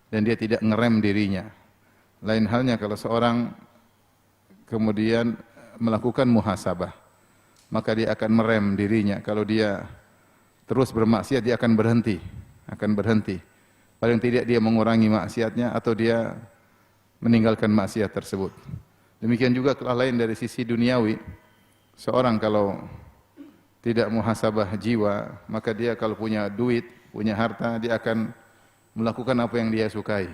dan dia tidak ngerem dirinya. Lain halnya kalau seorang kemudian melakukan muhasabah, maka dia akan merem dirinya. Kalau dia terus bermaksiat, dia akan berhenti. Paling tidak dia mengurangi maksiatnya atau dia meninggalkan maksiat tersebut. Demikian juga kelalaian dari sisi duniawi. Seorang kalau tidak muhasabah jiwa, maka dia kalau punya duit, punya harta, dia akan melakukan apa yang dia sukai.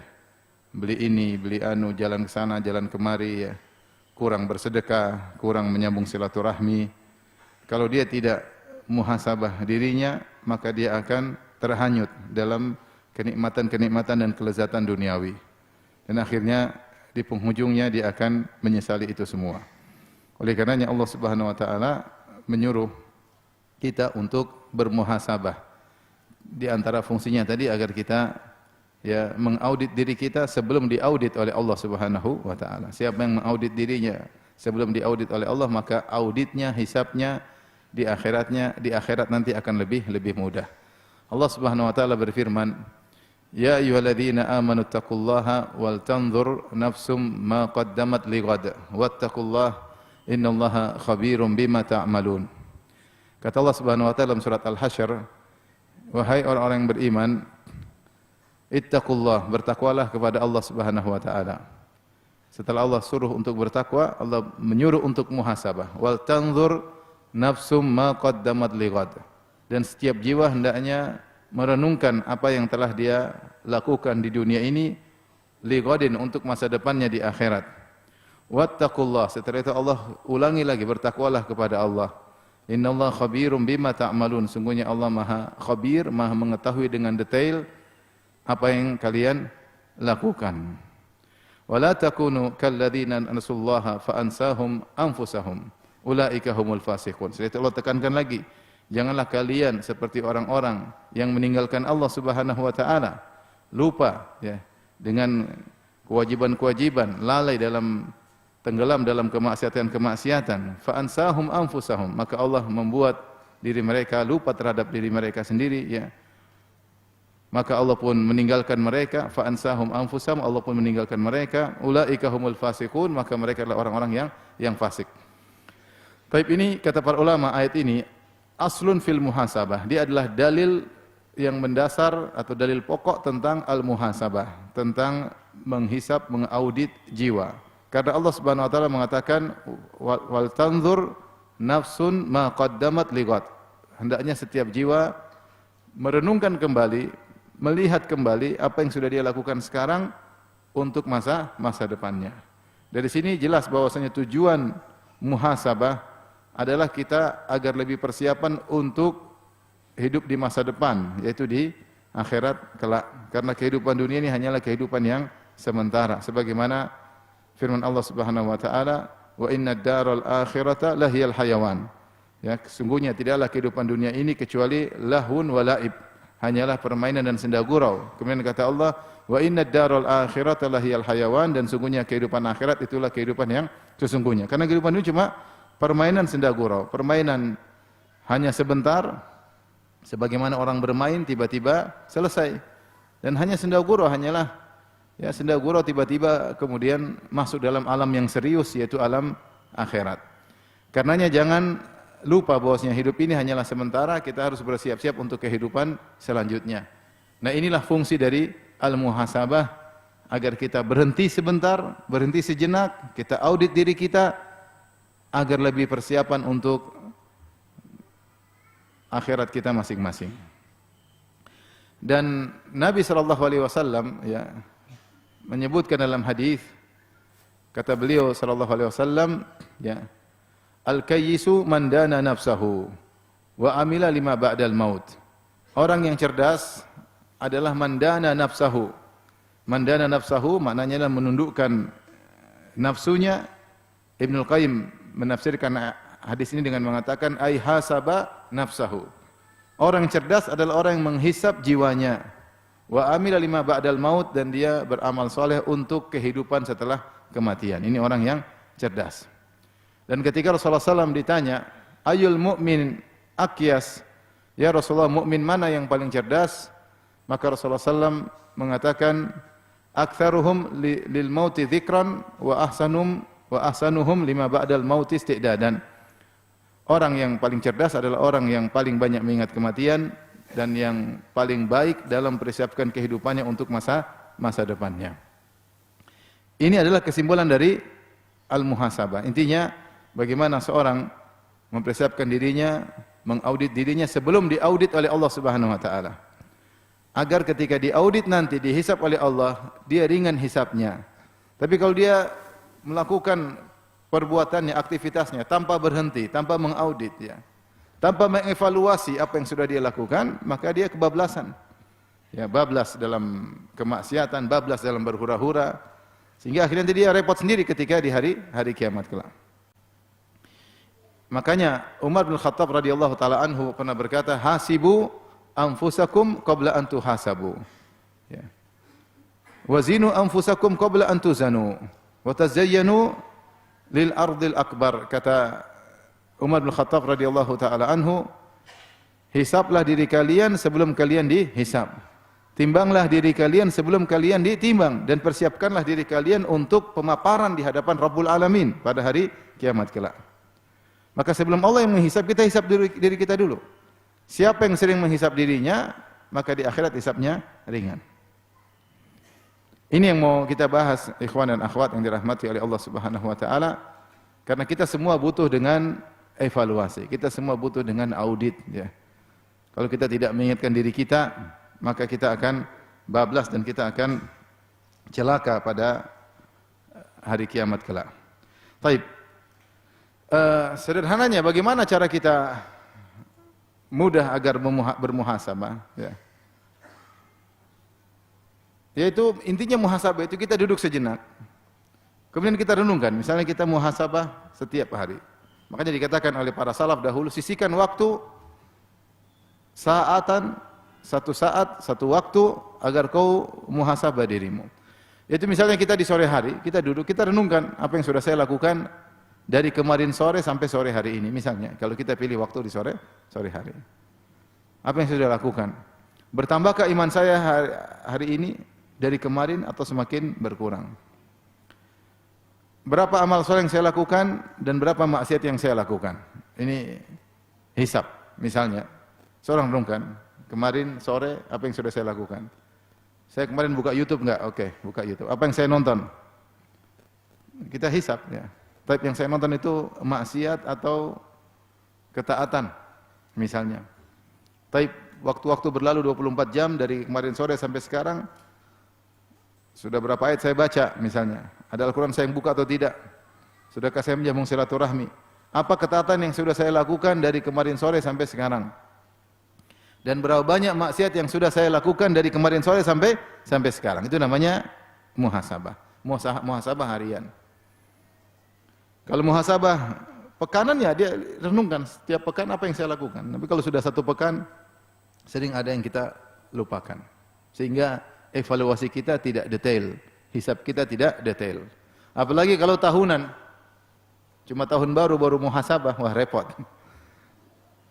Beli ini, beli anu, jalan ke sana, jalan kemari, ya. Kurang bersedekah, kurang menyambung silaturahmi. Kalau dia tidak muhasabah dirinya, maka dia akan terhanyut dalam kenikmatan-kenikmatan dan kelezatan duniawi. Dan akhirnya di penghujungnya dia akan menyesali itu semua. Oleh karenanya Allah Subhanahu wa taala menyuruh kita untuk bermuhasabah. Di antara fungsinya tadi agar kita ya mengaudit diri kita sebelum diaudit oleh Allah Subhanahu wa taala. Siapa yang mengaudit dirinya sebelum diaudit oleh Allah, maka auditnya, hisabnya di akhirat nanti akan lebih mudah. Allah Subhanahu wa taala berfirman, "Ya ayyuhalladzina amanu taqullaha wal tanzur nafsum ma qaddamat lighad wattaqullaha innallaha khabirum bima ta'malun." Kata Allah Subhanahu wa taala dalam surat Al-Hasyr, wahai orang-orang yang beriman, ittaqullah, bertakwalah kepada Allah Subhanahu wa taala. Setelah Allah suruh untuk bertakwa, Allah menyuruh untuk muhasabah. Wal tanzur nafsum ma qaddamat lighad. Dan setiap jiwa hendaknya merenungkan apa yang telah dia lakukan di dunia ini lighadin, untuk masa depannya di akhirat. Wattaqullah, setelah itu Allah ulangi lagi, bertakwalah kepada Allah. Innallaha khabirum bima ta'malun, sungguhnya Allah Maha khabir, Maha mengetahui dengan detail apa yang kalian lakukan. Wala takunu kalladzina nasullaha fa ansahum anfusahum ulaika humul fasiqun. Setelah itu Allah tekankan lagi, janganlah kalian seperti orang-orang yang meninggalkan Allah Subhanahu wa taala, lupa ya dengan kewajiban-kewajiban, lalai tenggelam dalam kemaksiatan-kemaksiatan. Fa ansahum anfusahum, maka Allah membuat diri mereka lupa terhadap diri mereka sendiri ya. Maka Allah pun meninggalkan mereka. Fa ansahum anfusahum, Allah pun meninggalkan mereka. Ulaika humul fasiqun, maka mereka adalah orang-orang yang fasik. Taib, ini kata para ulama, ayat ini aslun fil muhasabah. Dia adalah dalil yang mendasar atau dalil pokok tentang al-muhasabah, tentang menghisab, mengaudit jiwa. Karena Allah Subhanahu wa taala mengatakan wal tanzur nafsun ma qaddamat lighad. Hendaknya setiap jiwa merenungkan kembali, melihat kembali apa yang sudah dia lakukan sekarang untuk masa depannya. Dari sini jelas bahwasanya tujuan muhasabah adalah kita agar lebih persiapan untuk hidup di masa depan, yaitu di akhirat kelak. Karena kehidupan dunia ini hanyalah kehidupan yang sementara. Sebagaimana firman Allah Subhanahu wa taala, wa innad daral akhirata lahiyal hayawan. Ya, sesungguhnya tidaklah kehidupan dunia ini kecuali lahun wa laib, hanyalah permainan dan senda gurau. Kemudian kata Allah, wa innad daral akhirata lahiyal hayawan, dan sungguhnya kehidupan akhirat itulah kehidupan yang sesungguhnya. Karena kehidupan dunia cuma permainan senda gurau, permainan hanya sebentar, sebagaimana orang bermain tiba-tiba selesai. Dan hanya senda gurau, hanyalah ya senda gurau, tiba-tiba kemudian masuk dalam alam yang serius, yaitu alam akhirat. Karenanya jangan lupa bahwasanya hidup ini hanyalah sementara, kita harus bersiap-siap untuk kehidupan selanjutnya. Nah, inilah fungsi dari al-muhasabah, agar kita berhenti sebentar, berhenti sejenak, kita audit diri kita agar lebih persiapan untuk akhirat kita masing-masing. Dan Nabi sallallahu alaihi wasallam ya menyebutkan dalam hadis, kata beliau sallallahu alaihi wasallam ya, al-kayyisu man dana nafsahu wa amila lima ba'dal maut. Orang yang cerdas adalah man dana nafsahu. Man dana nafsahu maknanya adalah menundukkan nafsunya. Ibnul Qayyim menafsirkan hadis ini dengan mengatakan ai hasaba nafsahu. Orang cerdas adalah orang yang menghisap jiwanya. Wa amila lima ba'dal maut, dan dia beramal soleh untuk kehidupan setelah kematian. Ini orang yang cerdas. Dan ketika Rasulullah SAW ditanya, ayul mu'min akyas, ya Rasulullah, mukmin mana yang paling cerdas? Maka Rasulullah SAW mengatakan, aktsaruhum lil mauti dzikran wa ahsanuhum lima ba'dal mauti isti'dadan. Orang yang paling cerdas adalah orang yang paling banyak mengingat kematian dan yang paling baik dalam mempersiapkan kehidupannya untuk masa depannya. Ini adalah kesimpulan dari al-muhasabah. Intinya bagaimana seorang mempersiapkan dirinya, mengaudit dirinya sebelum diaudit oleh Allah Subhanahu wa taala. Agar ketika diaudit nanti dihisab oleh Allah, dia ringan hisabnya. Tapi kalau dia melakukan perbuatannya, aktivitasnya tanpa berhenti, tanpa mengaudit ya, tanpa mengevaluasi apa yang sudah dia lakukan, maka dia kebablasan. Ya, bablas dalam kemaksiatan, bablas dalam berhura-hura, sehingga akhirnya dia repot sendiri ketika di hari kiamat kelak. Makanya Umar bin Khattab radhiyallahu taala anhu pernah berkata, "Hasibu anfusakum qabla an tuhasabu." Ya. "Wazinu anfusakum qabla an tuzanu, wa tazayyanu lil ardil akbar." Kata Umar bin Khattab radhiyallahu taala anhu, hisablah diri kalian sebelum kalian dihisab. Timbanglah diri kalian sebelum kalian ditimbang, dan persiapkanlah diri kalian untuk pemaparan di hadapan Rabbul Alamin pada hari kiamat kelak. Maka sebelum Allah yang menghisab, kita hisab diri kita dulu. Siapa yang sering menghisab dirinya, maka di akhirat hisabnya ringan. Ini yang mau kita bahas, ikhwan dan akhwat yang dirahmati oleh Allah Subhanahu wa taala, karena kita semua butuh dengan evaluasi, kita semua butuh dengan audit ya. Kalau kita tidak mengingatkan diri kita, maka kita akan bablas dan kita akan celaka pada hari kiamat kelak. Baik. Sederhananya bagaimana cara kita mudah agar bermuhasabah ya. Yaitu intinya muhasabah itu kita duduk sejenak. Kemudian kita renungkan, misalnya kita muhasabah setiap hari. Makanya dikatakan oleh para salaf dahulu, sisihkan waktu satu saat, satu waktu agar kau muhasabah dirimu. Yaitu misalnya kita di sore hari, kita duduk, kita renungkan apa yang sudah saya lakukan dari kemarin sore sampai sore hari ini. Misalnya, kalau kita pilih waktu di sore hari. Apa yang sudah lakukan? Bertambahkah iman saya hari ini dari kemarin atau semakin berkurang? Berapa amal soleh yang saya lakukan dan berapa maksiat yang saya lakukan? Ini hisab. Misalnya, seorang renungkan, kemarin sore apa yang sudah saya lakukan? Saya kemarin buka YouTube enggak? Oke, buka YouTube. Apa yang saya nonton? Kita hisab ya. Tapi yang saya nonton itu maksiat atau ketaatan misalnya. Tapi waktu-waktu berlalu 24 jam dari kemarin sore sampai sekarang, sudah berapa ayat saya baca misalnya? Ada Al-Quran saya yang buka atau tidak? Sudahkah saya menyambung silaturahmi? Apa ketaatan yang sudah saya lakukan dari kemarin sore sampai sekarang? Dan berapa banyak maksiat yang sudah saya lakukan dari kemarin sore sampai sekarang? Itu namanya muhasabah. Muhasabah harian. Kalau muhasabah pekanannya dia renungkan setiap pekan apa yang saya lakukan. Tapi kalau sudah satu pekan sering ada yang kita lupakan. Sehingga evaluasi kita tidak detail, hisab kita tidak detail. Apalagi kalau tahunan. Cuma tahun baru muhasabah, wah repot.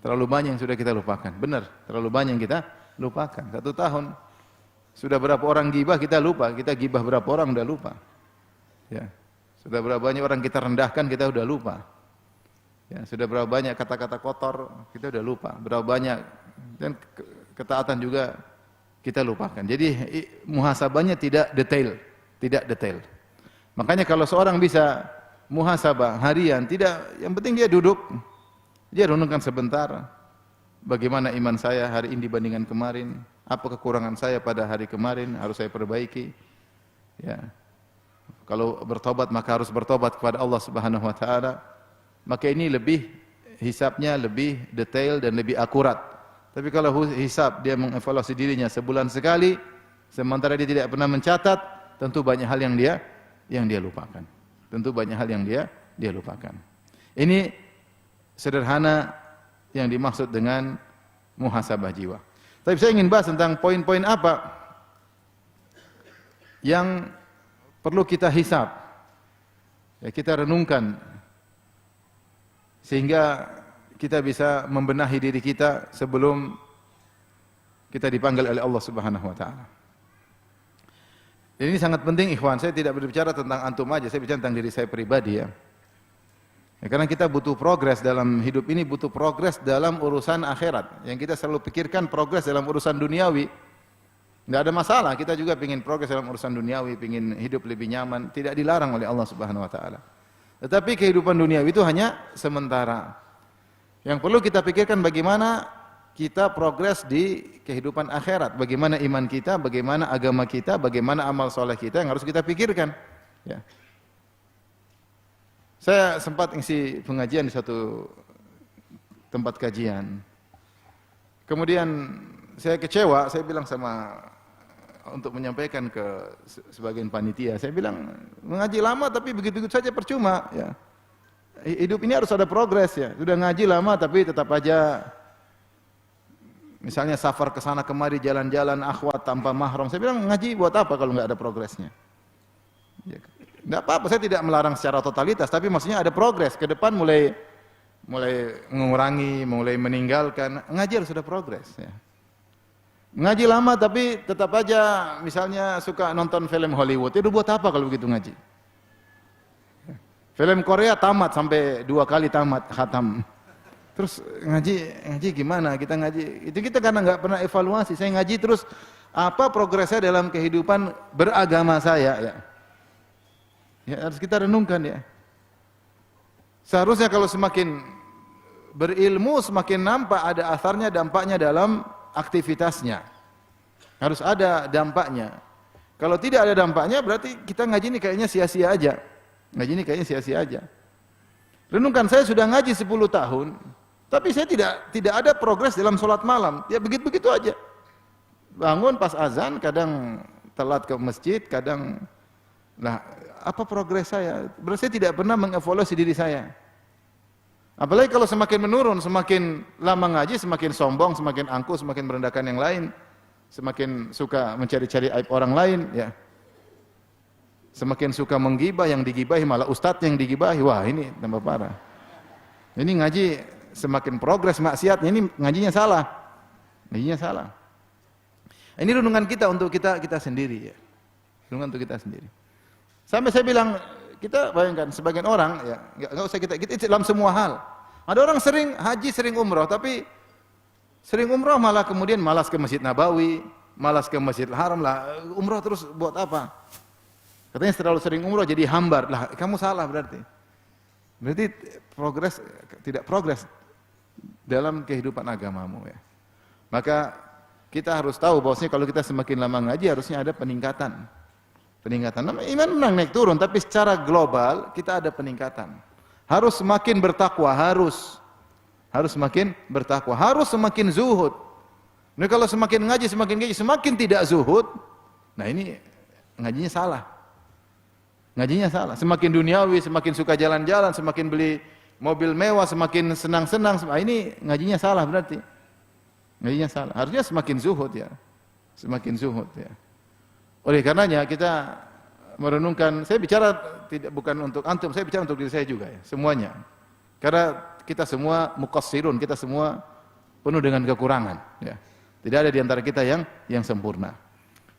Terlalu banyak yang sudah kita lupakan. Benar, terlalu banyak yang kita lupakan. Satu tahun sudah berapa orang gibah kita lupa, kita gibah berapa orang udah lupa. Ya. Sudah berapa banyak orang kita rendahkan, kita sudah lupa. Ya, sudah berapa banyak kata-kata kotor, kita sudah lupa. Berapa banyak, dan ketaatan juga kita lupakan. Jadi muhasabahnya tidak detail. Makanya kalau seorang bisa muhasabah harian, yang penting dia duduk, dia renungkan sebentar, bagaimana iman saya hari ini dibandingkan kemarin, apa kekurangan saya pada hari kemarin, harus saya perbaiki. Ya. Kalau bertobat maka harus bertobat kepada Allah Subhanahu wa taala. Maka ini hisabnya lebih detail dan lebih akurat. Tapi kalau hisab dia mengevaluasi dirinya sebulan sekali, sementara dia tidak pernah mencatat, tentu banyak hal yang dia lupakan. Tentu banyak hal yang dia lupakan. Ini sederhana yang dimaksud dengan muhasabah jiwa. Tapi saya ingin bahas tentang poin-poin apa yang perlu kita hisab, ya, kita renungkan, sehingga kita bisa membenahi diri kita sebelum kita dipanggil oleh Allah Subhanahu wa taala. Jadi ini sangat penting ikhwan, saya tidak berbicara tentang antum aja, saya bicara tentang diri saya pribadi ya. Karena kita butuh progres dalam hidup ini, butuh progres dalam urusan akhirat. Yang kita selalu pikirkan progres dalam urusan duniawi. Tidak ada masalah, kita juga ingin progres dalam urusan duniawi, ingin hidup lebih nyaman, tidak dilarang oleh Allah Subhanahu wa taala. Tetapi kehidupan duniawi itu hanya sementara. Yang perlu kita pikirkan bagaimana kita progres di kehidupan akhirat, bagaimana iman kita, bagaimana agama kita, bagaimana amal soleh kita yang harus kita pikirkan. Ya. Saya sempat ngisi pengajian di satu tempat kajian. Kemudian saya kecewa, saya bilang untuk menyampaikan ke sebagian panitia, saya bilang mengaji lama tapi begitu-begitu saja percuma. Ya. Hidup ini harus ada progres ya. Sudah ngaji lama tapi tetap aja misalnya safar ke sana kemari jalan-jalan akhwat tanpa mahram. Saya bilang ngaji buat apa kalau nggak ada progresnya? Ya. Tidak apa-apa, saya tidak melarang secara totalitas, tapi maksudnya ada progres. Ke depan mulai mengurangi, mulai meninggalkan. Ngaji harus ada progres. Ya. Ngaji lama tapi tetap aja misalnya suka nonton film Hollywood. Itu buat apa kalau begitu ngaji? Film Korea tamat sampai 2 kali tamat, khatam. Terus ngaji gimana? Kita ngaji, itu kita karena nggak pernah evaluasi. Saya ngaji terus, apa progresnya dalam kehidupan beragama saya? Ya harus kita renungkan ya. Seharusnya kalau semakin berilmu, semakin nampak ada asarnya, dampaknya dalam aktivitasnya. Harus ada dampaknya. Kalau tidak ada dampaknya, berarti kita ngaji ini kayaknya sia-sia aja. Ngaji ini kayaknya sia-sia aja. Renungkan, saya sudah ngaji 10 tahun, tapi saya tidak ada progres dalam sholat malam. Ya begitu-begitu aja. Bangun pas azan, kadang telat ke masjid, kadang apa progres saya? Berarti saya tidak pernah mengevaluasi diri saya. Apalagi kalau semakin menurun, semakin lama ngaji, semakin sombong, semakin angkuh, semakin merendahkan yang lain, semakin suka mencari-cari aib orang lain, ya. Semakin suka menggibah, yang digibahi malah ustadz yang digibahi. Wah, ini tambah parah. Ini ngaji semakin progres maksiatnya, ini ngajinya salah. Ngajinya salah. Ini renungan kita untuk kita sendiri ya. Renungan untuk kita sendiri. Sampai saya bilang, kita bayangkan sebagian orang ya, enggak usah kita dalam semua hal. Ada orang sering haji, sering umroh, tapi sering umroh malah kemudian malas ke Masjid Nabawi, malas ke Masjidil Haram lah. Umroh terus buat apa? Katanya terlalu sering umroh jadi hambar. Lah, kamu salah berarti. Berarti tidak progres dalam kehidupan agamamu ya. Maka kita harus tahu bahwasanya kalau kita semakin lama ngaji harusnya ada peningkatan. Iman memang naik turun, tapi secara global kita ada peningkatan. Harus semakin bertakwa, harus semakin bertakwa, harus semakin zuhud. Nah, kalau semakin ngaji, semakin tidak zuhud, nah ini ngajinya salah. Ngajinya salah. Semakin duniawi, semakin suka jalan-jalan, semakin beli mobil mewah, semakin senang-senang, ini ngajinya salah berarti. Ngajinya salah. Harusnya semakin zuhud ya. Semakin zuhud ya. Oleh karenanya kita merenungkan, saya bicara bukan untuk antum, saya bicara untuk diri saya juga ya, semuanya. Karena kita semua muqassirun, kita semua penuh dengan kekurangan ya. Tidak ada di antara kita yang sempurna.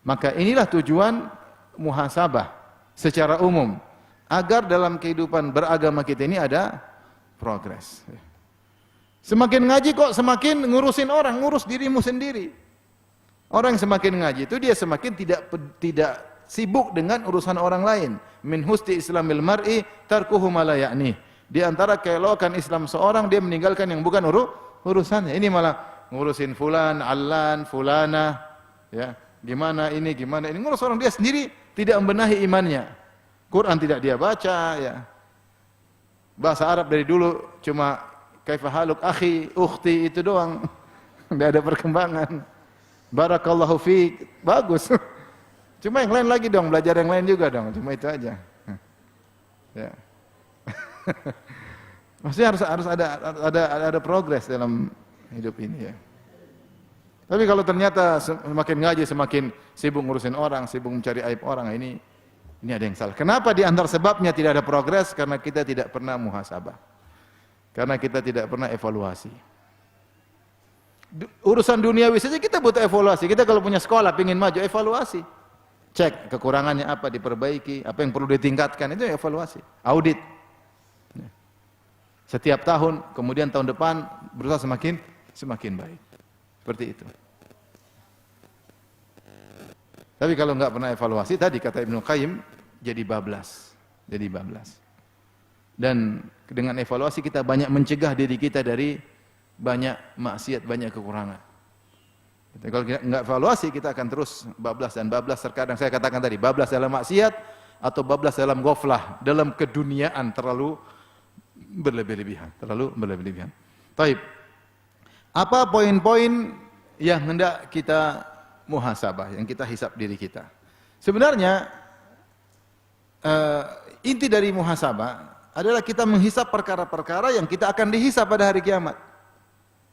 Maka inilah tujuan muhasabah secara umum, agar dalam kehidupan beragama kita ini ada progres. Semakin ngaji kok semakin ngurusin orang, ngurus dirimu sendiri. Orang yang semakin ngaji itu dia semakin tidak sibuk dengan urusan orang lain. Min husni islamil mar'i tarkuhu ma la ya'ni. Di antara keelokan Islam seorang dia meninggalkan yang bukan urusannya. Ini malah ngurusin fulan, allan, fulana, ya. Gimana ini, ngurus orang dia sendiri tidak membenahi imannya. Quran tidak dia baca, ya. Bahasa Arab dari dulu cuma kaifa haluk akhi, ukhti itu doang. Tidak ada perkembangan. Barakallahu fiik, bagus. Cuma yang lain lagi dong, belajar yang lain juga dong. Cuma itu aja. Ya. Maksudnya harus ada progres dalam hidup ini ya. Tapi kalau ternyata semakin ngaji semakin sibuk ngurusin orang, sibuk mencari aib orang, ini ada yang salah. Kenapa di antara sebabnya tidak ada progres? Karena kita tidak pernah muhasabah. Karena kita tidak pernah evaluasi. Urusan duniawi saja kita butuh evaluasi. Kita kalau punya sekolah pingin maju, evaluasi. Cek kekurangannya apa, diperbaiki, apa yang perlu ditingkatkan, itu evaluasi, audit. Setiap tahun, kemudian tahun depan berusaha semakin baik. Seperti itu. Tapi kalau enggak pernah evaluasi, tadi kata Ibnu Qayyim, jadi bablas. Jadi bablas. Dan dengan evaluasi kita banyak mencegah diri kita dari banyak maksiat, banyak kekurangan. Kalau kita enggak evaluasi, kita akan terus bablas. Dan bablas terkadang saya katakan tadi, bablas dalam maksiat atau bablas dalam ghaflah, dalam keduniaan terlalu berlebih-lebihan. Terlalu berlebih-lebihan. Taib. Apa poin-poin yang hendak kita muhasabah, yang kita hisab diri kita? Sebenarnya inti dari muhasabah adalah kita menghisab perkara-perkara yang kita akan dihisab pada hari kiamat.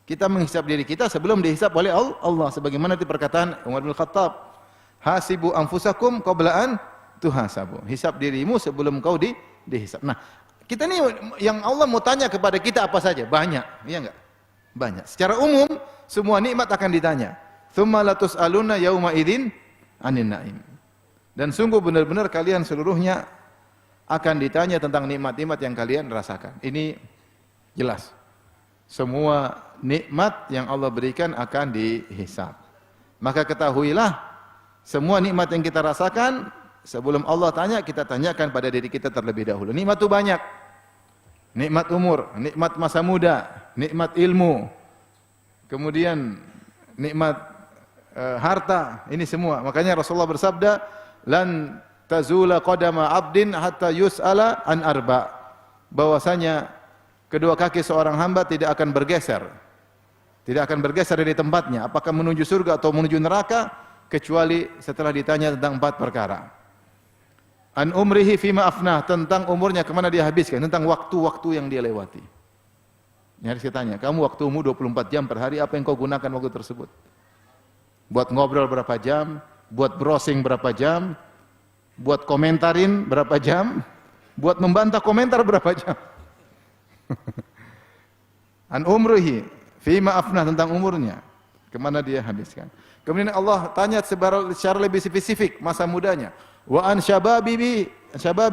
Kita menghisab diri kita sebelum dihisab oleh Allah, sebagaimana di perkataan Umar bin Khattab, hasibu anfusakum qabla an tuhasabu. Hisab dirimu sebelum kau dihisab. Nah, kita ini yang Allah mau tanya kepada kita apa saja? Banyak, iya enggak? Banyak. Secara umum semua nikmat akan ditanya. Tsumma latus'aluna yauma idzin 'anin na'im. Dan sungguh benar-benar kalian seluruhnya akan ditanya tentang nikmat-nikmat yang kalian rasakan. Ini jelas. Semua nikmat yang Allah berikan akan dihisab. Maka ketahuilah, semua nikmat yang kita rasakan, sebelum Allah tanya, kita tanyakan pada diri kita terlebih dahulu. Nikmat itu banyak. Nikmat umur, nikmat masa muda, nikmat ilmu, kemudian nikmat harta, ini semua. Makanya Rasulullah bersabda, lan tazula qadama 'abdin hatta yus'ala an arba. Bahwasanya kedua kaki seorang hamba tidak akan bergeser. Tidak akan bergeser dari tempatnya, apakah menuju surga atau menuju neraka, kecuali setelah ditanya tentang 4 perkara. An umrihi fima afnah, tentang umurnya kemana dia habiskan, tentang waktu-waktu yang dia lewati. Ini harus ditanya, kamu waktumu 24 jam per hari, apa yang kau gunakan waktu tersebut? Buat ngobrol berapa jam? Buat browsing berapa jam? Buat komentarin berapa jam? Buat membantah komentar berapa jam? An umrihi fima afnah, tentang umurnya kemana dia habiskan. Kemudian Allah tanya secara lebih spesifik masa mudanya. Wa an syababi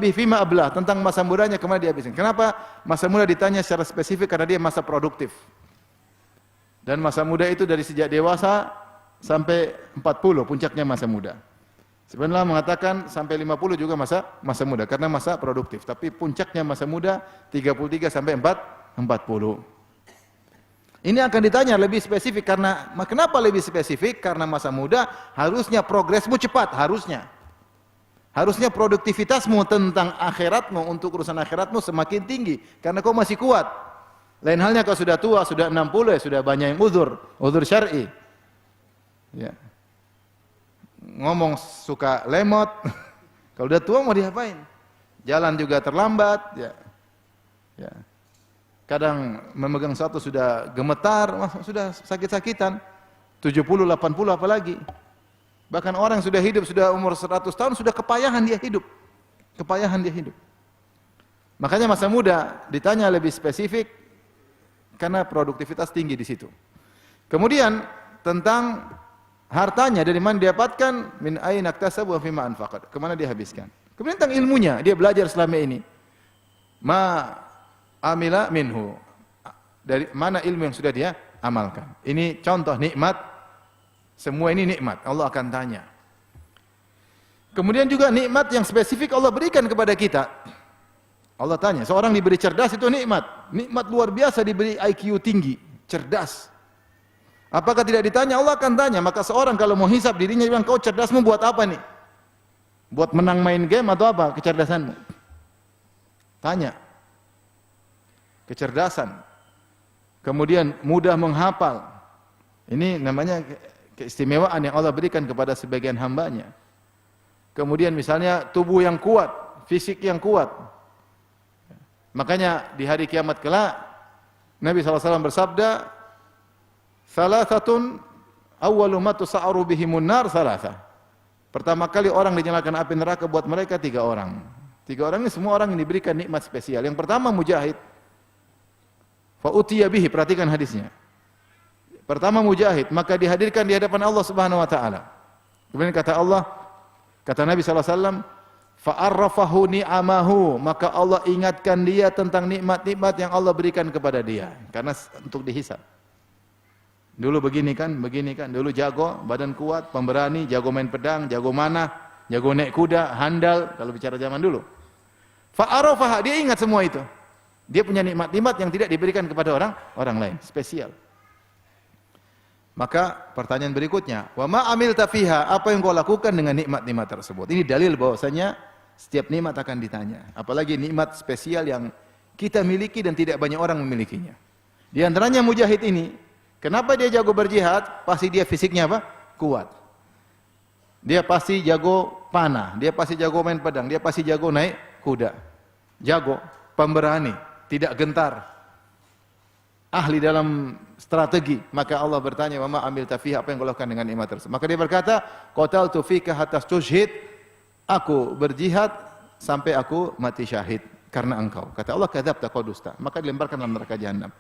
fima ablah, tentang masa mudanya kemana dia habiskan. Kenapa masa muda ditanya secara spesifik? Karena dia masa produktif. Dan masa muda itu dari sejak dewasa sampai 40 puncaknya masa muda. Sebenarnya mengatakan sampai 50 juga masa muda karena masa produktif. Tapi puncaknya masa muda 33 sampai 40. Ini akan ditanya lebih spesifik karena kenapa lebih spesifik? Karena masa muda harusnya progresmu cepat, harusnya. Harusnya produktivitasmu tentang akhiratmu, untuk urusan akhiratmu semakin tinggi karena kau masih kuat. Lain halnya kalau sudah tua, sudah 60 ya sudah banyak yang uzur syar'i. Ya. Ngomong suka lemot. Kalau udah tua mau diapain? Jalan juga terlambat, ya. Ya. Kadang memegang satu sudah gemetar, sudah sakit-sakitan. 70, 80 apalagi. Bahkan orang yang sudah hidup, sudah umur 100 tahun, sudah kepayahan dia hidup. Kepayahan dia hidup. Makanya masa muda ditanya lebih spesifik karena produktivitas tinggi di situ. Kemudian tentang hartanya, dari mana dia dapatkan, min aina iktasabu wa fima anfaqat, kemana dia habiskan. Kemudian tentang ilmunya, dia belajar selama ini. Ma amila minhu, dari mana ilmu yang sudah dia amalkan. Ini contoh nikmat, semua ini nikmat, Allah akan tanya. Kemudian juga nikmat yang spesifik Allah berikan kepada kita. Allah tanya, seorang diberi cerdas itu nikmat. Nikmat luar biasa, diberi IQ tinggi, cerdas. Apakah tidak ditanya? Allah akan tanya. Maka seorang kalau mau hisab dirinya, bilang, kau cerdasmu buat apa nih? Buat menang main game atau apa kecerdasanmu? Tanya. Kecerdasan. Kemudian mudah menghafal. Ini namanya keistimewaan yang Allah berikan kepada sebagian hambanya. Kemudian misalnya tubuh yang kuat, fisik yang kuat. Makanya di hari kiamat kelak, Nabi SAW bersabda, Salasatun awwalu ma tusa'aru bihimun nar salasa. Pertama kali orang dinyalakan api neraka buat mereka 3 orang. 3 orang ini semua orang yang diberikan nikmat spesial. Yang pertama mujahid. Fa utiya bihi, perhatikan hadisnya. Pertama mujahid, maka dihadirkan di hadapan Allah Subhanahu wa taala. Kemudian kata Allah, Kata Nabi SAW, fa'arrafahu ni'amahu, maka Allah ingatkan dia tentang nikmat-nikmat yang Allah berikan kepada dia, karena untuk dihisab. Dulu begini kan, dulu jago, badan kuat, pemberani, jago main pedang, jago manah, jago naik kuda, handal, kalau bicara zaman dulu. Fa'arrafaha, dia ingat semua itu. Dia punya nikmat-nikmat yang tidak diberikan kepada orang lain, spesial. Maka pertanyaan berikutnya, wa ma amilta fiha, apa yang kau lakukan dengan nikmat-nikmat tersebut? Ini dalil bahwasanya setiap nikmat akan ditanya, apalagi nikmat spesial yang kita miliki dan tidak banyak orang memilikinya. Di antaranya mujahid ini, kenapa dia jago berjihad? Pasti dia fisiknya apa? Kuat. Dia pasti jago panah, dia pasti jago main pedang, dia pasti jago naik kuda. Jago, pemberani, tidak gentar, ahli dalam strategi. Maka Allah bertanya, wa ma amilta fiha, apa yang kau lakukan dengan nikmat tersebut? Maka dia berkata, qataltu fika hatta tushhid, aku berjihad sampai aku mati syahid karena engkau. Kata Allah, kadzabta, kau dusta. Maka dilemparkan dalam neraka jahanam.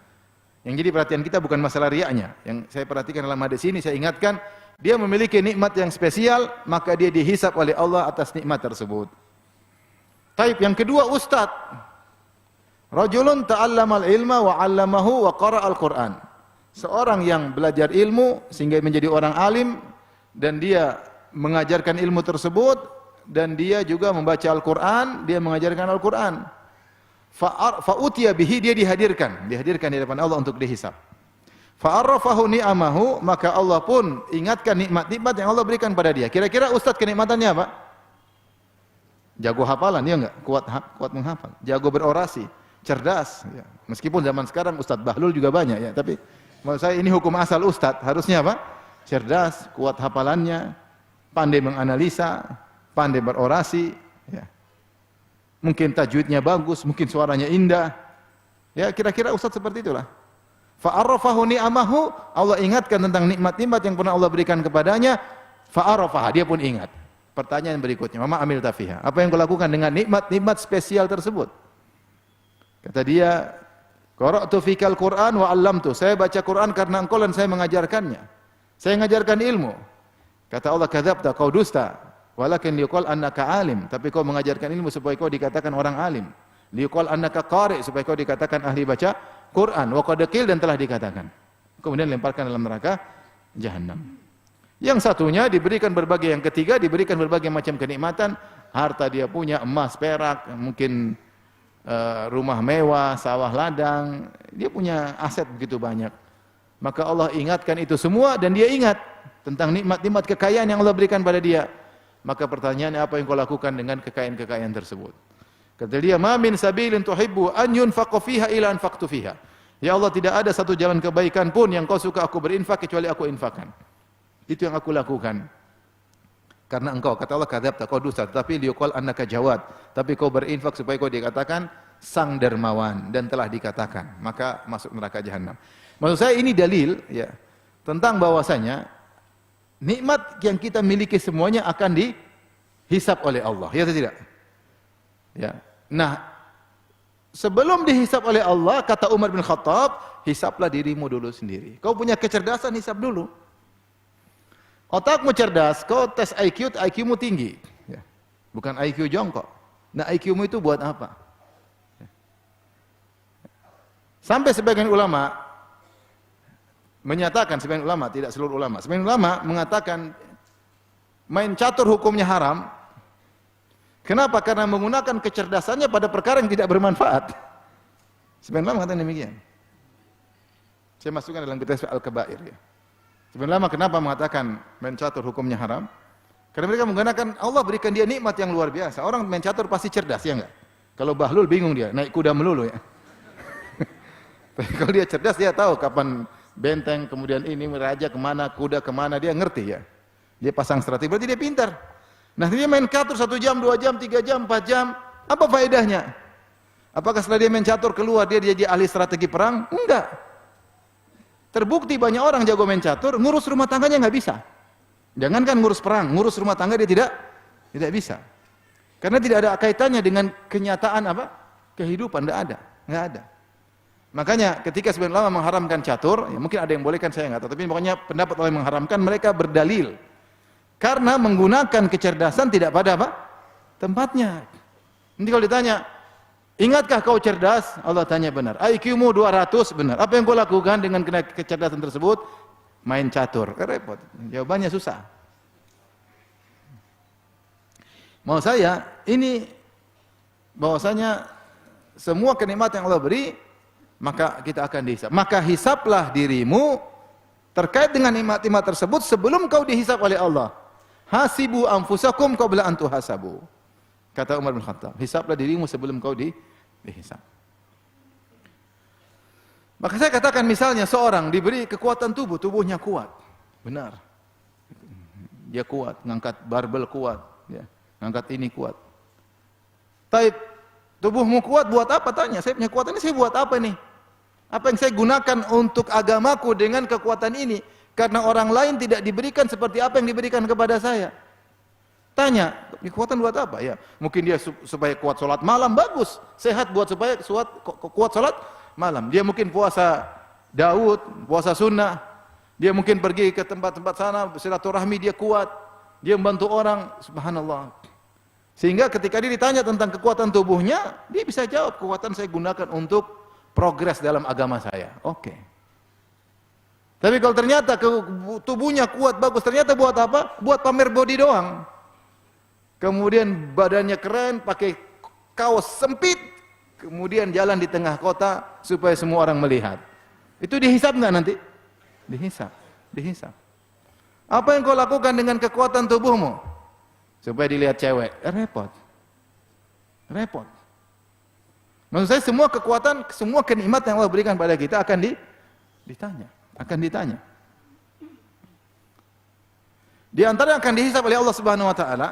Yang jadi perhatian kita bukan masalah riaknya. Yang saya perhatikan dalam hadis ini, saya ingatkan, dia memiliki nikmat yang spesial, maka dia dihisab oleh Allah atas nikmat tersebut. Taib, yang kedua, ustaz. Rajulun ta'allamal ilma wa 'allamahu wa qara'al Qur'an. Seorang yang belajar ilmu sehingga menjadi orang alim dan dia mengajarkan ilmu tersebut dan dia juga membaca Al-Qur'an, dia mengajarkan Al-Qur'an. Fa'utiya bihi, dia dihadirkan di hadapan Allah untuk dihisab. Fa'arrafahu ni'amahu, maka Allah pun ingatkan nikmat-nikmat yang Allah berikan pada dia. Kira-kira ustaz kenikmatannya apa? Jago hafalan, ya enggak? Kuat menghafal. Jago berorasi, cerdas, ya. Meskipun zaman sekarang Ustadz Bahlul juga banyak ya, tapi menurut saya ini hukum asal Ustadz, harusnya apa? Cerdas, kuat hafalannya, pandai menganalisa, pandai berorasi, ya. Mungkin tajwidnya bagus, mungkin suaranya indah. Ya, kira-kira Ustadz seperti itulah. Fa'arrafahu ni'amahu, Allah ingatkan tentang nikmat-nikmat yang pernah Allah berikan kepadanya, fa'arrafaha, dia pun ingat. Pertanyaan berikutnya, mama amil tafiha, apa yang kau lakukan dengan nikmat-nikmat spesial tersebut? Kata dia, qara'tu fikal Qur'an wa 'allamtu. Saya baca Quran karena engkau dan saya mengajarkannya. Saya mengajarkan ilmu. Kata Allah, kadzabta, kau dusta. Walakin liqal annaka alim, tapi kau mengajarkan ilmu supaya kau dikatakan orang alim. Liqal annaka qari, supaya kau dikatakan ahli baca Quran. Wa qad qil, dan telah dikatakan. Kemudian lemparkan dalam neraka jahanam. Yang satunya diberikan berbagai, yang ketiga diberikan berbagai macam kenikmatan, harta dia punya, emas, perak, mungkin rumah mewah, sawah ladang, dia punya aset begitu banyak. Maka Allah ingatkan itu semua dan dia ingat tentang nikmat-nikmat kekayaan yang Allah berikan pada dia. Maka pertanyaannya, apa yang kau lakukan dengan kekayaan-kekayaan tersebut? Kata dia, ma min sabilin tuhibbu an yunfaqa fiha illa anfaqtu fiha. Ya Allah, tidak ada satu jalan kebaikan pun yang kau suka aku berinfak kecuali aku infakkan. Itu yang aku lakukan. Karena engkau, kata Allah, kadzabta, kau dusta, tetapi liqal annaka jawad, tapi kau berinfak supaya kau dikatakan sang dermawan, dan telah dikatakan, maka masuk neraka jahanam. Maksud saya ini dalil ya tentang bahwasanya nikmat yang kita miliki semuanya akan dihisab oleh Allah, ya atau tidak? Ya. Nah, sebelum dihisab oleh Allah, kata Umar bin Khattab, hisablah dirimu dulu sendiri. Kau punya kecerdasan, hisab dulu. Otakmu cerdas, kau tes IQ, IQ-mu tinggi. Ya. Bukan IQ jongkok. Nah, IQ-mu itu buat apa? Ya. Sampai sebagian ulama menyatakan, sebagian ulama, tidak seluruh ulama, sebagian ulama mengatakan main catur hukumnya haram. Kenapa? Karena menggunakan kecerdasannya pada perkara yang tidak bermanfaat. Sebagian ulama mengatakan demikian. Saya masukkan dalam kitab Al-Kabair ya. Sebenarnya kenapa mengatakan main catur hukumnya haram? Karena mereka menggunakan, Allah berikan dia nikmat yang luar biasa. Orang main catur pasti cerdas, ya enggak? Kalau Bahlul bingung dia, naik kuda melulu ya. Tapi kalau dia cerdas, dia tahu kapan benteng, kemudian ini raja kemana, kuda kemana, dia ngerti ya. Dia pasang strategi, berarti dia pintar. Nah, dia main catur 1 jam, 2 jam, 3 jam, 4 jam, apa faedahnya? Apakah setelah dia main catur keluar, dia jadi ahli strategi perang? Enggak. Terbukti banyak orang jago main catur, ngurus rumah tangganya nggak bisa. Jangankan ngurus perang, ngurus rumah tangga dia tidak bisa. Karena tidak ada kaitannya dengan kenyataan apa? Kehidupan, nggak ada. Makanya ketika sebagian ulama mengharamkan catur, ya mungkin ada yang bolehkan, saya nggak tahu, tapi pokoknya pendapat orang yang mengharamkan, mereka berdalil Karena menggunakan kecerdasan tidak pada apa? Tempatnya. Nanti kalau ditanya, ingatkah kau cerdas? Allah tanya benar. IQ-mu 200, benar. Apa yang kau lakukan dengan kecerdasan tersebut? Main catur. Repot. Jawabannya susah. Mau saya, ini bahwasanya semua kenikmatan yang Allah beri, maka kita akan dihisab. Maka hisablah dirimu terkait dengan nikmat-nikmat tersebut sebelum kau dihisab oleh Allah. Hasibu anfusakum qabla an tuhasabu. Kata Umar bin Khattab, hisablah dirimu sebelum kau dihisab. Maka saya katakan misalnya seorang diberi kekuatan tubuh, tubuhnya kuat. Benar. Dia kuat, ngangkat barbel kuat, ya. Ngangkat ini kuat. Taib, tubuhmu kuat buat apa? Tanya, saya punya kekuatan ini, saya buat apa nih? Apa yang saya gunakan untuk agamaku dengan kekuatan ini? Karena orang lain tidak diberikan seperti apa yang diberikan kepada saya. Tanya, kekuatan buat apa? Ya, mungkin dia supaya kuat sholat malam, bagus. Sehat buat supaya kuat sholat malam. Dia mungkin puasa Daud, puasa sunnah. Dia mungkin pergi ke tempat-tempat sana, silaturahmi, dia kuat. Dia membantu orang, subhanallah. Sehingga ketika dia ditanya tentang kekuatan tubuhnya, dia bisa jawab, kekuatan saya gunakan untuk progres dalam agama saya. Oke. Tapi kalau ternyata tubuhnya kuat, bagus, ternyata buat apa? Buat pamer body doang. Kemudian badannya keren, pakai kaos sempit, kemudian jalan di tengah kota supaya semua orang melihat. Itu dihisab nggak nanti? Dihisab. Apa yang kau lakukan dengan kekuatan tubuhmu? Supaya dilihat cewek. Repot. Maksud saya semua kekuatan, semua kenikmatan yang Allah berikan pada kita akan ditanya. Di antara yang akan dihisab oleh Allah Subhanahu wa taala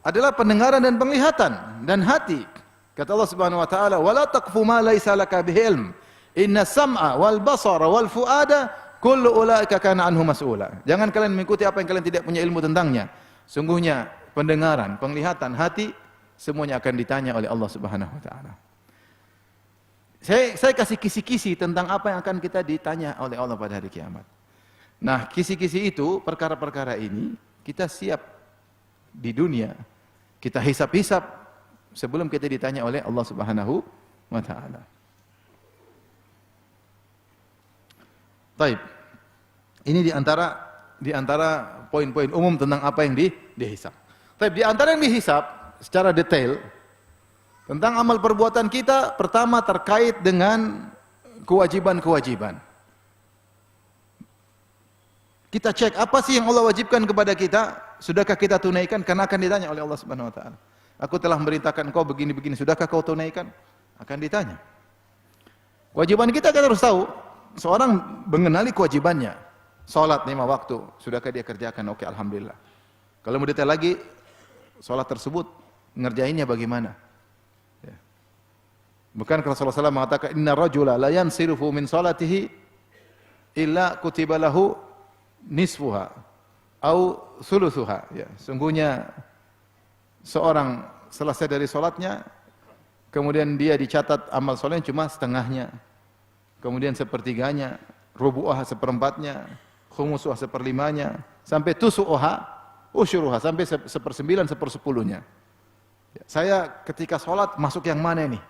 adalah pendengaran dan penglihatan dan hati. Kata Allah Subhanahu wa taala, "Wala taqfu ma laysa laka bihi ilm. Inna sam'a wal basara wal fuada kullu ulaika kana anhu mas'ula." Jangan kalian mengikuti apa yang kalian tidak punya ilmu tentangnya. Sungguhnya pendengaran, penglihatan, hati semuanya akan ditanya oleh Allah Subhanahu wa taala. Saya kasih kisi-kisi tentang apa yang akan kita ditanya oleh Allah pada hari kiamat. Nah, kisi-kisi itu, perkara-perkara ini kita siap di dunia. Kita hisap-hisap sebelum kita ditanya oleh Allah Subhanahu wa taala. Baik. Ini di antara poin-poin umum tentang apa yang dihisap. Tapi di antara yang dihisap secara detail tentang amal perbuatan kita, pertama terkait dengan kewajiban-kewajiban. Kita cek apa sih yang Allah wajibkan kepada kita, sudahkah kita tunaikan? Karena akan ditanya oleh Allah Subhanahu wa taala. Aku telah memerintahkan kau begini-begini, sudahkah kau tunaikan? Akan ditanya. Kewajiban kita harus tahu, seorang mengenali kewajibannya. Salat 5 waktu, sudahkah dia kerjakan? Oke, alhamdulillah. Kalau mau detail lagi, salat tersebut ngerjainnya bagaimana? Ya. Bukan Rasulullah SAW mengatakan, "Inna rajula la yansirufu min salatihi illa kutiba lahu nisfuha au thuluthuha." Ya, sungguhnya seorang selesai dari salatnya, kemudian dia dicatat amal salehnya cuma setengahnya, kemudian sepertiganya, rubu'ah seperempatnya, khumusuha seperlimanya, sampai tusu'uha, usyuruha, sampai 1/9, 1/10-nya. Ya, saya ketika sholat masuk yang mana ini?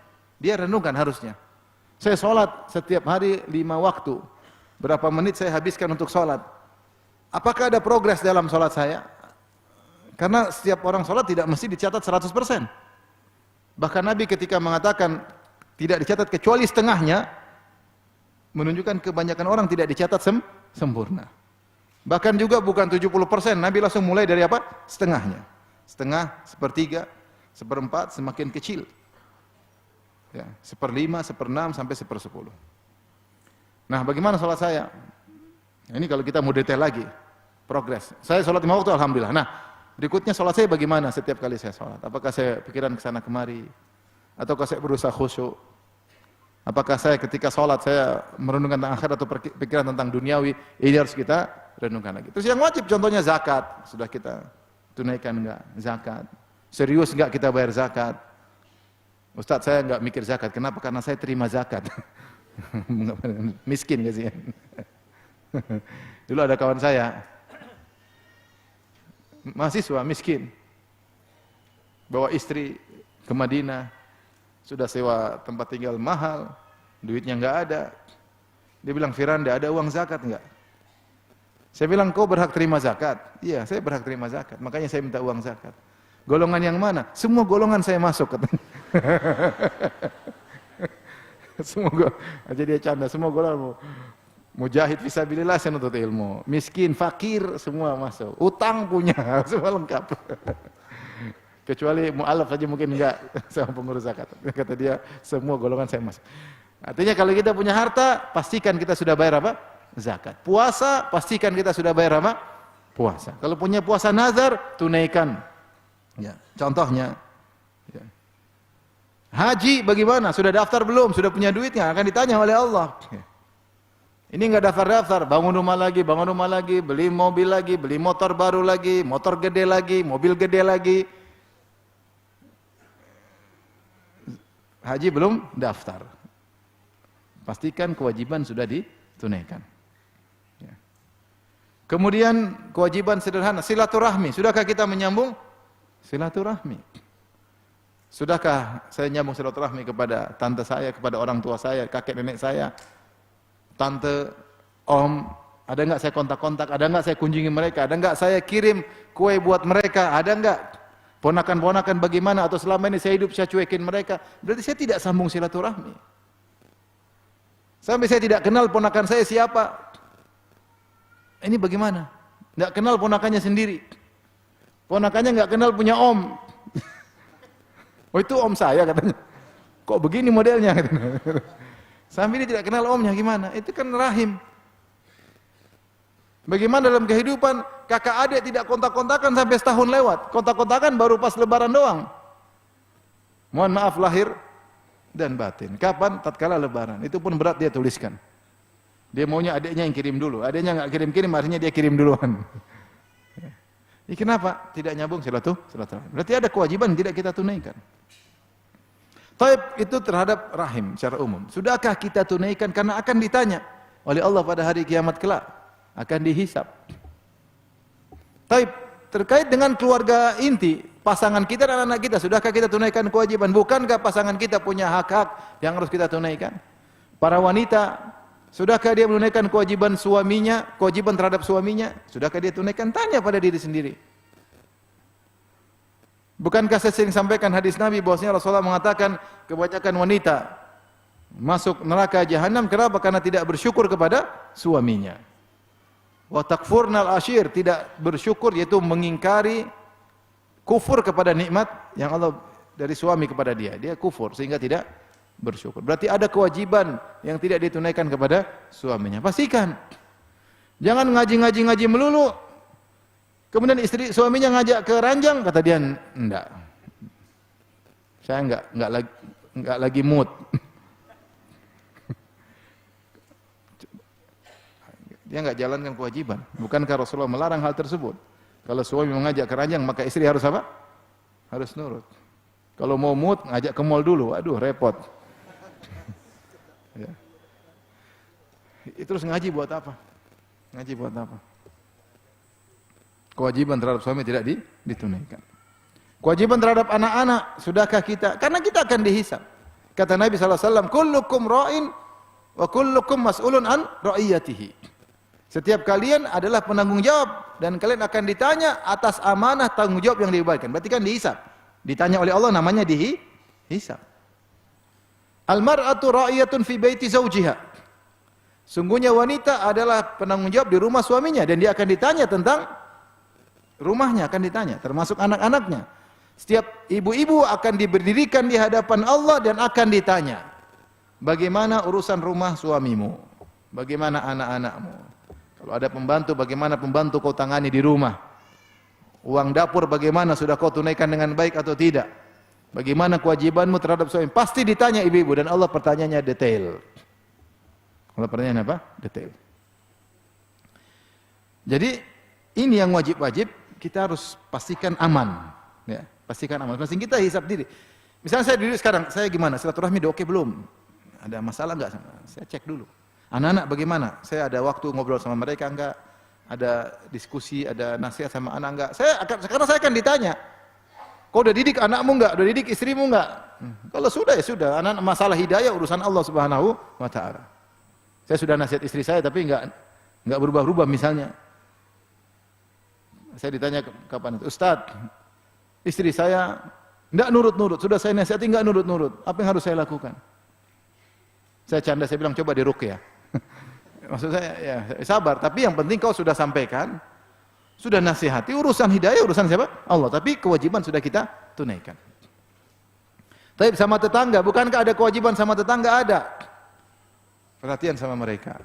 Dia renungkan harusnya. Saya sholat setiap hari 5 waktu. Berapa menit saya habiskan untuk sholat? Apakah ada progres dalam sholat saya? Karena setiap orang sholat tidak mesti dicatat 100%. Bahkan Nabi ketika mengatakan tidak dicatat kecuali setengahnya, menunjukkan kebanyakan orang tidak dicatat sempurna. Bahkan juga bukan 70%, Nabi langsung mulai dari apa? Setengahnya. Setengah, 1/3, 1/4, semakin kecil. Ya, 1/5, 1/6, sampai 1/10. Nah, bagaimana sholat saya? Ini kalau kita mau detail lagi, progres. Saya sholat 5 waktu, alhamdulillah. Nah, berikutnya sholat saya bagaimana setiap kali saya sholat? Apakah saya pikiran kesana kemari? Ataukah saya berusaha khusyuk? Apakah saya ketika sholat saya merenungkan tentang akhirat atau pikiran tentang duniawi? Ini harus kita renungkan lagi. Terus yang wajib contohnya zakat. Sudah kita tunaikan enggak zakat? Serius enggak kita bayar zakat? Ustaz, saya enggak mikir zakat. Kenapa? Karena saya terima zakat. Miskin kasihan. Dulu ada kawan saya, mahasiswa miskin, bawa istri ke Madinah, sudah sewa tempat tinggal mahal, duitnya nggak ada. Dia bilang, Firanda, ada uang zakat nggak? Saya bilang, kau berhak terima zakat? Iya, saya berhak terima zakat, makanya saya minta uang zakat. Golongan yang mana? Semua golongan saya masuk, katanya. Aja dia canda, semua golongan. Mujahid fisabilillah, saya nuntut ilmu. Miskin, fakir, semua masuk. Utang punya, semua lengkap. Kecuali mu'alaf saja mungkin enggak sama pengurus zakat. Kata dia, semua golongan saya masuk. Artinya kalau kita punya harta, pastikan kita sudah bayar apa? Zakat. Puasa, pastikan kita sudah bayar apa? Puasa. Kalau punya puasa nazar, tunaikan. Ya, contohnya. Ya. Haji bagaimana? Sudah daftar belum? Sudah punya duitnya? Akan ditanya oleh Allah. Ya. Ini enggak daftar-daftar, bangun rumah lagi, beli mobil lagi, beli motor baru lagi, motor gede lagi, mobil gede lagi. Haji belum daftar. Pastikan kewajiban sudah ditunaikan. Ya. Kemudian kewajiban sederhana, silaturahmi. Sudahkah kita menyambung silaturahmi? Sudahkah saya nyambung silaturahmi kepada tante saya, kepada orang tua saya, kakek nenek saya, tante, om? Ada enggak saya kontak-kontak? Ada enggak saya kunjungi mereka? Ada enggak saya kirim kue buat mereka? Ada enggak? Ponakan-ponakan bagaimana? Atau selama ini saya hidup saya cuekin mereka? Berarti saya tidak sambung silaturahmi. Sampai saya tidak kenal ponakan saya siapa. Ini bagaimana? Tidak kenal ponakannya sendiri. Ponakannya nggak kenal punya om. Oh itu om saya katanya. Kok begini modelnya? Sampai dia tidak kenal omnya gimana? Itu kan rahim. Bagaimana dalam kehidupan kakak adik tidak kontak-kontakan sampai setahun lewat. Kontak-kontakan baru pas lebaran doang. Mohon maaf lahir dan batin. Kapan? Tatkala lebaran. Itu pun berat dia tuliskan. Dia maunya adiknya yang kirim dulu. Adiknya nggak kirim-kirim, akhirnya dia kirim duluan. Ini kenapa? Tidak nyambung silaturahmi. Berarti ada kewajiban yang tidak kita tunaikan. Taib itu terhadap rahim secara umum. Sudahkah kita tunaikan? Karena akan ditanya oleh Allah pada hari kiamat kelak. Akan dihisab. Taib terkait dengan keluarga inti, pasangan kita dan anak kita, sudahkah kita tunaikan kewajiban? Bukankah pasangan kita punya hak-hak yang harus kita tunaikan? Para wanita, sudahkah dia menunaikan kewajiban suaminya, kewajiban terhadap suaminya? Sudahkah dia tunaikan? Tanya pada diri sendiri. Bukankah saya sering sampaikan hadis Nabi bahwasanya Rasulullah mengatakan kebanyakan wanita masuk neraka jahanam kenapa? Karena tidak bersyukur kepada suaminya. Wa takfurnal ashir, tidak bersyukur yaitu mengingkari, kufur kepada nikmat yang Allah dari suami kepada dia. Dia kufur sehingga tidak bersyukur. Berarti ada kewajiban yang tidak ditunaikan kepada suaminya. Pastikan. Jangan ngaji melulu. Kemudian istri suaminya ngajak ke ranjang, kata dia enggak. Saya enggak lagi mood. Dia enggak jalankan kewajiban. Bukankah Rasulullah melarang hal tersebut? Kalau suami mengajak ke ranjang, maka istri harus apa? Harus nurut. Kalau mau mood, ngajak ke mall dulu. Aduh, repot. Ya. Terus ngaji buat apa? Ngaji buat apa? Kewajiban terhadap suami tidak ditunaikan. Kewajiban terhadap anak-anak, sudahkah kita? Karena kita akan dihisab. Kata Nabi SAW, kullukum ra'in wa kullukum mas'ulun an ra'iyatihi. Setiap kalian adalah penanggung jawab dan kalian akan ditanya atas amanah tanggung jawab yang diberikan. Berarti kan dihisab. Ditanya oleh Allah namanya dihisab. Al-mar'atu ra'iyatun fi baiti zawjiha. Sungguhnya wanita adalah penanggung jawab di rumah suaminya dan dia akan ditanya tentang rumahnya, akan ditanya termasuk anak-anaknya. Setiap ibu-ibu akan diberdirikan di hadapan Allah dan akan ditanya, bagaimana urusan rumah suamimu? Bagaimana anak-anakmu? Kalau ada pembantu, bagaimana pembantu kau tangani di rumah? Uang dapur bagaimana, sudah kau tunaikan dengan baik atau tidak? Bagaimana kewajibanmu terhadap suami? Pasti ditanya ibu-ibu dan Allah pertanyaannya detail. Allah pertanyaan apa? Detail. Jadi ini yang wajib-wajib kita harus pastikan aman. Ya, pastikan aman. Pasti kita hisap diri. Misalnya saya dulu sekarang, saya gimana? Silaturahmi udah oke belum? Ada masalah enggak? Saya cek dulu. Anak-anak bagaimana? Saya ada waktu ngobrol sama mereka enggak? ada diskusi, ada nasihat sama anak enggak? Sekarang saya akan ditanya, kau udah didik anakmu enggak? Udah didik istrimu enggak? Kalau sudah ya sudah, anak masalah hidayah urusan Allah Subhanahu wa taala. Saya sudah nasihat istri saya tapi enggak berubah-ubah misalnya. Saya ditanya kapan itu, Ustaz, istri saya enggak nurut-nurut, sudah saya nasihati enggak nurut-nurut. Apa yang harus saya lakukan? Saya canda, saya bilang coba diruqyah. Maksud saya ya sabar, tapi yang penting kau sudah sampaikan, sudah nasihati, urusan hidayah urusan siapa? Allah, tapi kewajiban sudah kita tunaikan. Tapi sama tetangga, bukankah ada kewajiban sama tetangga? Ada. Perhatian sama mereka.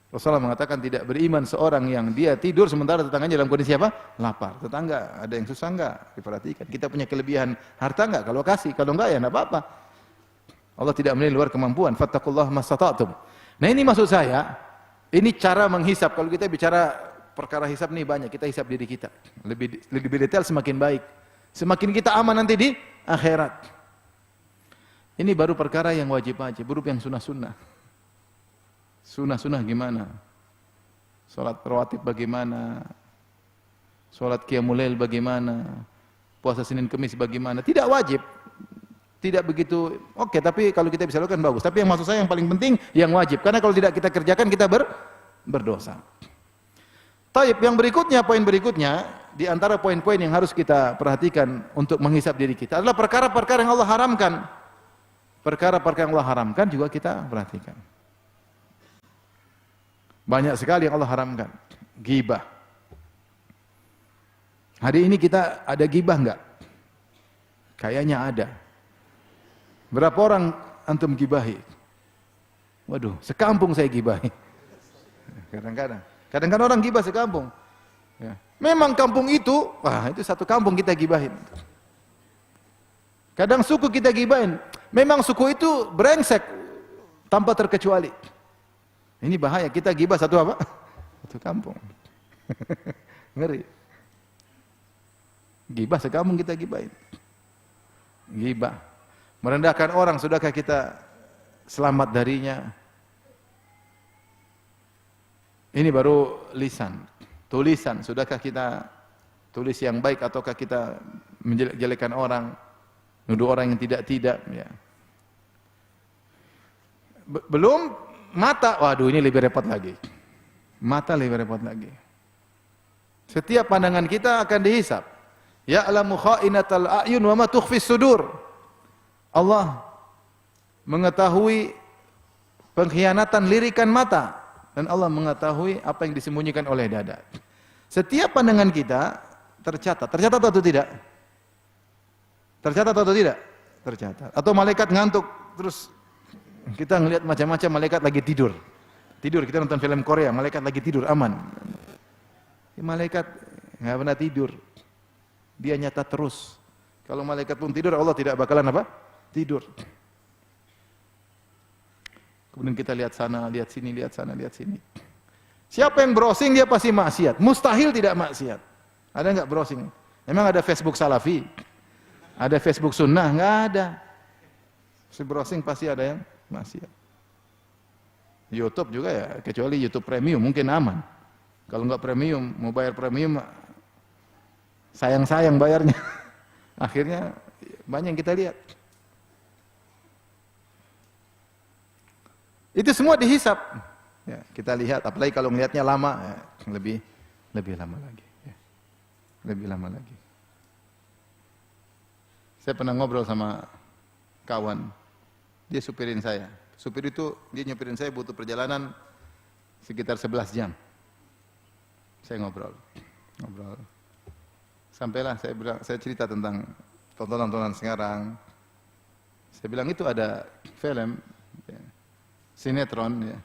Rasulullah mengatakan tidak beriman seorang yang dia tidur sementara tetangganya dalam kondisi apa? Lapar. Tetangga, ada yang susah enggak? Diperhatikan. Kita punya kelebihan harta enggak? Kalau kasih, kalau enggak ya enggak apa-apa. Allah tidak menilai luar kemampuan. Fattaqullaha mastata'tum. Nah ini maksud saya, ini cara menghisap. Kalau kita bicara perkara hisap nih banyak, kita hisap diri kita. Lebih detail semakin baik. Semakin kita aman nanti di akhirat. Ini baru perkara yang wajib-wajib, baru yang sunnah-sunnah. Sunnah-sunnah gimana? Salat rawatib bagaimana? Salat qiyamul lail bagaimana? Puasa Senin Kamis bagaimana? Tidak wajib. Tidak begitu oke, tapi kalau kita bisa lakukan bagus. Tapi yang maksud saya yang paling penting yang wajib. Karena kalau tidak kita kerjakan kita berdosa. Taib, yang berikutnya, poin berikutnya di antara poin-poin yang harus kita perhatikan untuk menghisap diri kita adalah perkara-perkara yang Allah haramkan. Perkara-perkara yang Allah haramkan juga kita perhatikan. Banyak sekali yang Allah haramkan. Ghibah. Hari ini kita ada ghibah enggak? Kayaknya ada. Berapa orang antum gibahi? Waduh, sekampung saya gibahi. Kadang-kadang orang gibah sekampung. Ya. Memang kampung itu, wah itu satu kampung kita gibahin. Kadang suku kita gibahin. Memang suku itu brengsek tanpa terkecuali. Ini bahaya, kita gibah satu apa? Satu kampung. Ngeri. Gibah sekampung kita gibahin. Gibah. Merendahkan orang, sudahkah kita selamat darinya? Ini baru lisan. Tulisan, sudahkah kita tulis yang baik ataukah kita menjelek-jelekan orang, nuduh orang yang tidak-tidak ya. Belum mata, waduh ini lebih repot lagi. Mata lebih repot lagi. Setiap pandangan kita akan dihisap. Ya'lamu kha'inatal a'yun wa ma tukhfis sudur. Allah mengetahui pengkhianatan lirikan mata dan Allah mengetahui apa yang disembunyikan oleh dada. Setiap pandangan kita tercatat. Tercatat atau tidak? Tercatat atau tidak? Tercatat. Atau malaikat ngantuk terus kita ngelihat macam-macam, malaikat lagi tidur. Tidur, kita nonton film Korea, malaikat lagi tidur aman. Malaikat enggak pernah tidur. Dia nyata terus. Kalau malaikat pun tidur, Allah tidak bakalan apa? Tidur. Kemudian kita lihat sana, lihat sini, lihat sana, lihat sini. Siapa yang browsing dia pasti maksiat. Mustahil tidak maksiat. Ada enggak browsing? Memang ada Facebook Salafi? Ada Facebook Sunnah? Enggak ada. Si browsing pasti ada yang maksiat. YouTube juga ya, kecuali YouTube Premium mungkin aman. Kalau enggak premium, mau bayar premium sayang-sayang bayarnya. Akhirnya banyak yang kita lihat. Itu semua dihisap. Ya, kita lihat, apalagi kalau melihatnya lama, ya, lebih lama lagi. Ya. Lebih lama lagi. Saya pernah ngobrol sama kawan, dia supirin saya. Supir itu, dia nyupirin saya butuh perjalanan sekitar 11 jam. Saya ngobrol. Sampailah saya cerita tentang tontonan-tontonan sekarang. Saya bilang itu ada film, ya, sinetron ya.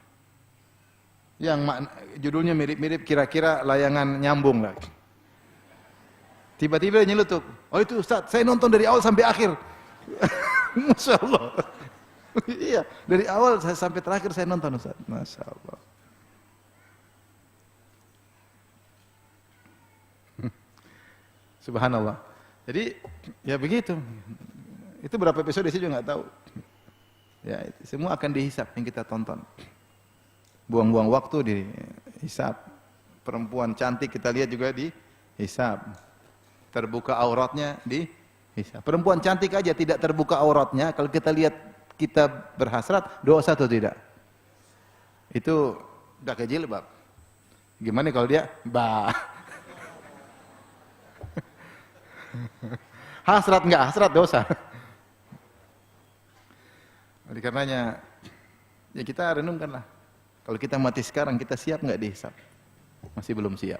Yang judulnya mirip-mirip kira-kira layangan nyambung lah. Tiba-tiba nyelutuk, oh itu Ustaz, saya nonton dari awal sampai akhir. Masya Allah. Iya, dari awal sampai terakhir saya nonton Ustaz. Masya Allah. Subhanallah. Jadi ya begitu. Itu berapa episode saya juga nggak tahu. Ya, semua akan dihisap yang kita tonton. Buang-buang waktu dihisap, Perempuan cantik kita lihat juga dihisab. Terbuka auratnya dihisab. Perempuan cantik aja tidak terbuka auratnya, kalau kita lihat kita berhasrat, dosa atau tidak? Itu udah kejilbab. Gimana kalau dia hasrat enggak? Hasrat dosa. Oleh karenanya ya kita renungkanlah. Kalau kita mati sekarang, kita siap enggak dihisab? Masih belum siap.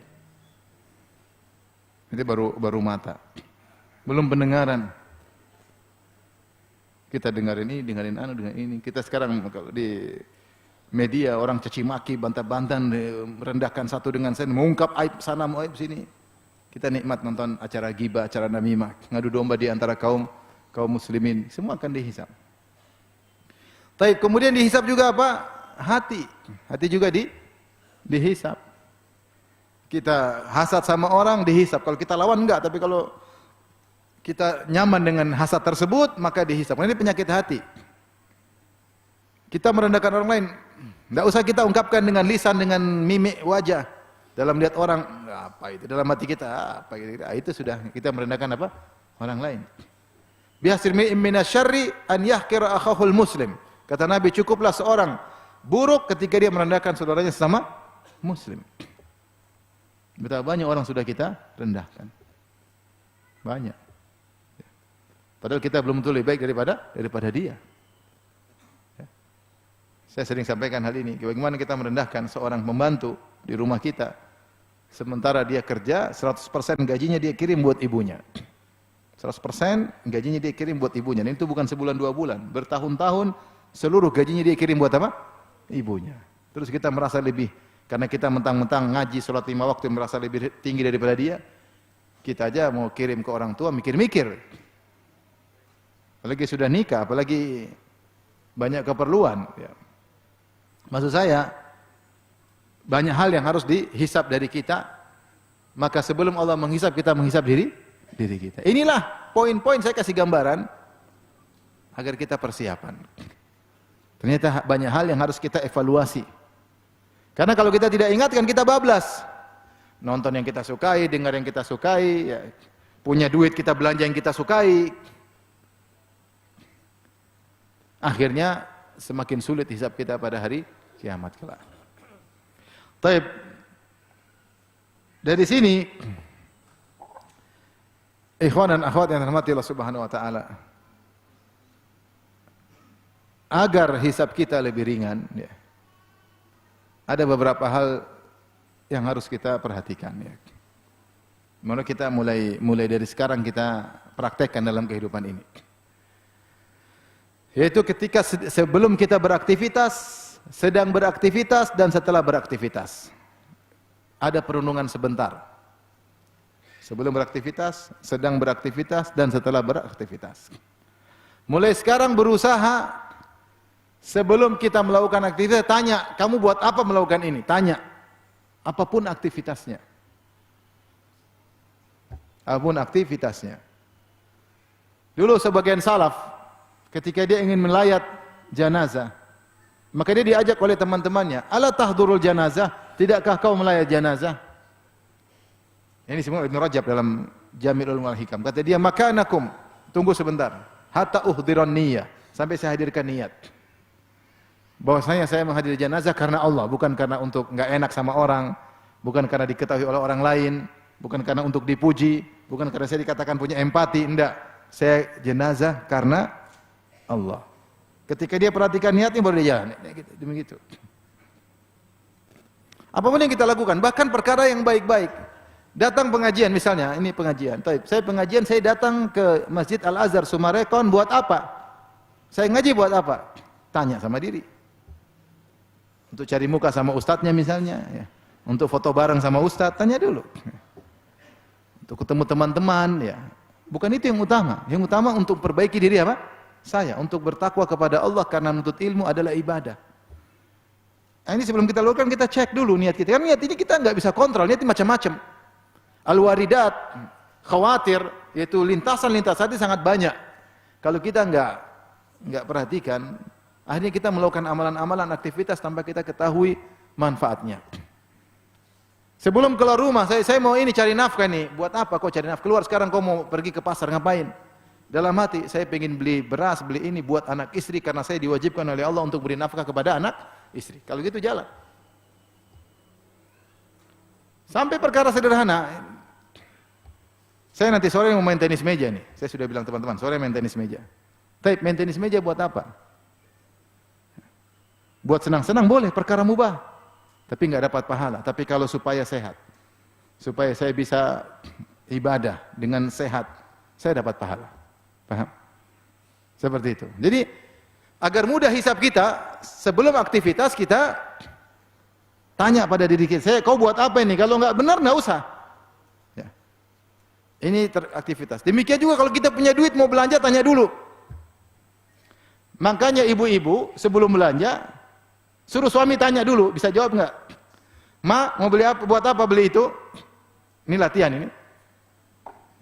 Itu baru mata. Belum pendengaran. Kita dengar ini, dengerin anu, dengan ini. Kita sekarang kalau di media orang caci maki, bantah-bantahan, merendahkan satu dengan lain, mengungkap aib sana, aib sini. Kita nikmat nonton acara ghibah, acara namimah, ngadu domba di antara kaum muslimin, semua akan dihisab. Taib, kemudian dihisab juga apa? Hati. Hati juga dihisab. Kita hasad sama orang dihisab. Kalau kita lawan enggak, tapi kalau kita nyaman dengan hasad tersebut, maka dihisab. Ini penyakit hati. Kita merendahkan orang lain, enggak usah kita ungkapkan dengan lisan, dengan mimik wajah. Dalam lihat orang, apa itu? Dalam hati kita, apa itu? Itu sudah kita merendahkan apa? Orang lain. Biasir minasyarri an yahqira akhahul muslim. Kata Nabi, cukuplah seorang buruk ketika dia merendahkan saudaranya sesama muslim. Betapa banyak orang sudah kita rendahkan. Banyak. Padahal kita belum tentu lebih baik daripada dia. Saya sering sampaikan hal ini. Bagaimana kita merendahkan seorang pembantu di rumah kita, sementara dia kerja 100% gajinya dia kirim buat ibunya. 100% gajinya dia kirim buat ibunya. Dan itu bukan sebulan 2 bulan, bertahun-tahun seluruh gajinya dia kirim buat apa? Ibunya. Terus kita merasa lebih, karena kita mentang-mentang ngaji sholat 5 waktu merasa lebih tinggi daripada dia. Kita aja mau kirim ke orang tua mikir-mikir. Apalagi sudah nikah, apalagi banyak keperluan. Ya. Maksud saya, banyak hal yang harus dihisab dari kita. Maka sebelum Allah menghisab, kita menghisab diri kita. Inilah poin-poin saya kasih gambaran agar kita persiapan. Ternyata banyak hal yang harus kita evaluasi. Karena kalau kita tidak ingatkan, kita bablas. Nonton yang kita sukai, dengar yang kita sukai, ya. Punya duit kita belanja yang kita sukai. Akhirnya semakin sulit hisab kita pada hari kiamat kelak. Taib. Dari sini, ikhwan dan akhwat yang dirahmati Allah Subhanahu wa taala, agar hisab kita lebih ringan, ya, ada beberapa hal yang harus kita perhatikan. Ya. Mana kita mulai dari sekarang kita praktekkan dalam kehidupan ini. Yaitu ketika sebelum kita beraktivitas, sedang beraktivitas, dan setelah beraktivitas. Ada perenungan sebentar. Sebelum beraktivitas, sedang beraktivitas, dan setelah beraktivitas. Mulai sekarang berusaha, sebelum kita melakukan aktivitas, tanya, kamu buat apa melakukan ini? Tanya. Apapun aktivitasnya. Apapun aktivitasnya. Dulu sebagian salaf, ketika dia ingin melayat janazah, maka dia diajak oleh teman-temannya, ala tahdurul janazah, tidakkah kau melayat janazah? Ini semua Ibn Rajab dalam Jami' Ulum Al-Hikam. Kata dia, makanakum, tunggu sebentar, hatta uhdiran niyyah, sampai saya hadirkan niat. Bahwasanya saya menghadiri janazah karena Allah, bukan karena untuk enggak enak sama orang, bukan karena diketahui oleh orang lain, bukan karena untuk dipuji, bukan karena saya dikatakan punya empati, enggak. Saya jenazah karena Allah. Ketika dia perhatikan niatnya baru dia jalan. Demikian. Apapun yang kita lakukan, bahkan perkara yang baik-baik. Datang pengajian misalnya, ini pengajian. Saya pengajian, saya datang ke Masjid Al-Azhar Sumarekon buat apa? Saya ngaji buat apa? Tanya sama diri. Untuk cari muka sama ustadznya misalnya, ya. Untuk foto bareng sama ustadz, tanya dulu. Untuk ketemu teman-teman, ya. Bukan itu yang utama. Yang utama untuk perbaiki diri apa? Saya. Untuk bertakwa kepada Allah karena menuntut ilmu adalah ibadah. Nah, ini sebelum kita lakukan, kita cek dulu niat kita. Karena niat ini kita nggak bisa kontrol, niat ini macam-macam. Al-waridat, khawatir, yaitu lintasan-lintasan itu sangat banyak. Kalau kita nggak perhatikan, akhirnya kita melakukan amalan-amalan aktivitas tanpa kita ketahui manfaatnya. Sebelum keluar rumah, saya mau ini cari nafkah nih. Buat apa kau cari nafkah? Keluar sekarang kau mau pergi ke pasar, ngapain? Dalam hati, saya pengen beli beras, beli ini buat anak istri karena saya diwajibkan oleh Allah untuk beri nafkah kepada anak istri. Kalau gitu jalan. Sampai perkara sederhana. Saya nanti sore mau main tenis meja nih. Saya sudah bilang teman-teman, sore main tenis meja. Tapi main tenis meja buat apa? Buat senang-senang boleh, perkara mubah. Tapi enggak dapat pahala. Tapi kalau supaya sehat, supaya saya bisa ibadah dengan sehat, saya dapat pahala. Paham? Seperti itu. Jadi agar mudah hisab kita, sebelum aktivitas kita tanya pada diri kita, kau buat apa ini? Kalau enggak benar enggak usah. Ya. Ini aktivitas. Demikian juga kalau kita punya duit mau belanja, tanya dulu. Makanya ibu-ibu sebelum belanja suruh suami tanya dulu, bisa jawab enggak? Ma, mau beli apa? Buat apa beli itu? Ini latihan ini.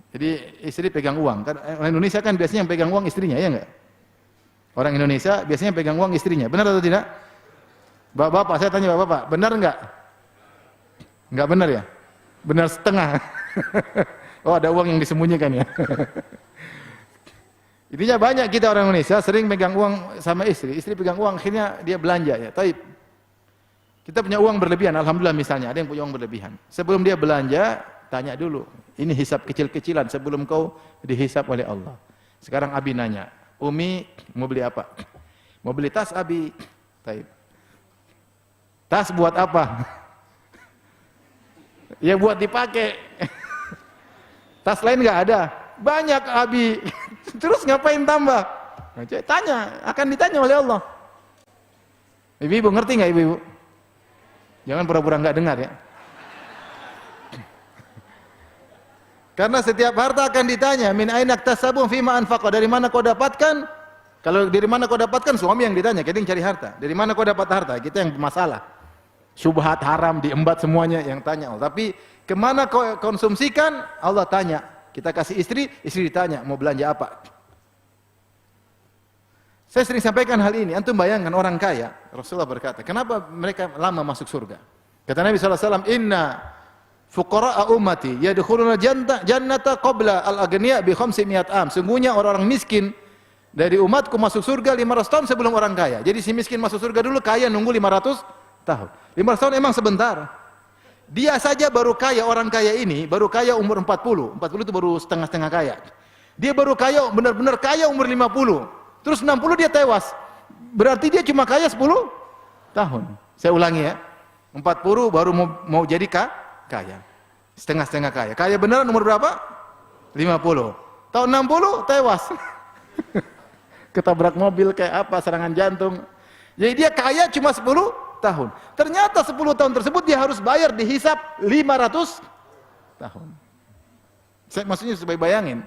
Jadi istri pegang uang. Kan orang Indonesia kan biasanya yang pegang uang istrinya, ya enggak? Orang Indonesia biasanya pegang uang istrinya. Benar atau tidak? Bapak-bapak, saya tanya bapak-bapak, benar enggak? Enggak benar ya? Benar setengah. Oh, ada uang yang disembunyikan ya. Intinya banyak kita orang Indonesia sering pegang uang sama istri pegang uang akhirnya dia belanja ya. Tapi kita punya uang berlebihan, alhamdulillah misalnya ada yang punya uang berlebihan. Sebelum dia belanja, tanya dulu. Ini hisab kecil-kecilan sebelum kau dihisab oleh Allah. Sekarang Abi nanya, Umi mau beli apa? Mau beli tas Abi. Taib. Tas buat apa? Ya buat dipakai. Tas lain enggak ada. Banyak Abi. Terus ngapain tambah? Tanya, akan ditanya oleh Allah. Ibu-ibu ngerti enggak ibu-ibu? Jangan pura-pura enggak dengar ya. Karena setiap harta akan ditanya, min aina iktasabun fima anfaqa, dari mana kau dapatkan? Kalau dari mana kau dapatkan, suami yang ditanya, kita yang cari harta. Dari mana kau dapat harta? Kita yang bermasalah. Syubhat haram diembat semuanya yang tanya Allah. Tapi kemana kau konsumsikan? Allah tanya. Kita kasih istri ditanya mau belanja apa. Saya sering sampaikan hal ini. Antum bayangkan orang kaya, Rasulullah berkata, kenapa mereka lama masuk surga? Kata Nabi SAW, inna fuqara'a ummati yadkhuluna jannata qabla al-aghniya bi 500 am. Sungguhnya orang-orang miskin dari umatku masuk surga 500 tahun sebelum orang kaya. Jadi si miskin masuk surga dulu, kaya nunggu 500 tahun. 500 tahun emang sebentar. Dia saja baru kaya, orang kaya ini baru kaya umur 40. 40 itu baru setengah-setengah kaya. Dia baru kaya, benar-benar kaya umur 50. Terus 60 dia tewas. Berarti dia cuma kaya 10 tahun. Saya ulangi ya. 40 baru mau jadi kaya. Setengah-setengah kaya. Kaya beneran umur berapa? 50. Tahun 60 tewas. Ketabrak mobil kayak apa, serangan jantung. Jadi dia kaya cuma 10 tahun. Ternyata 10 tahun tersebut dia harus bayar dihisap 500 tahun. Maksudnya supaya bayangin.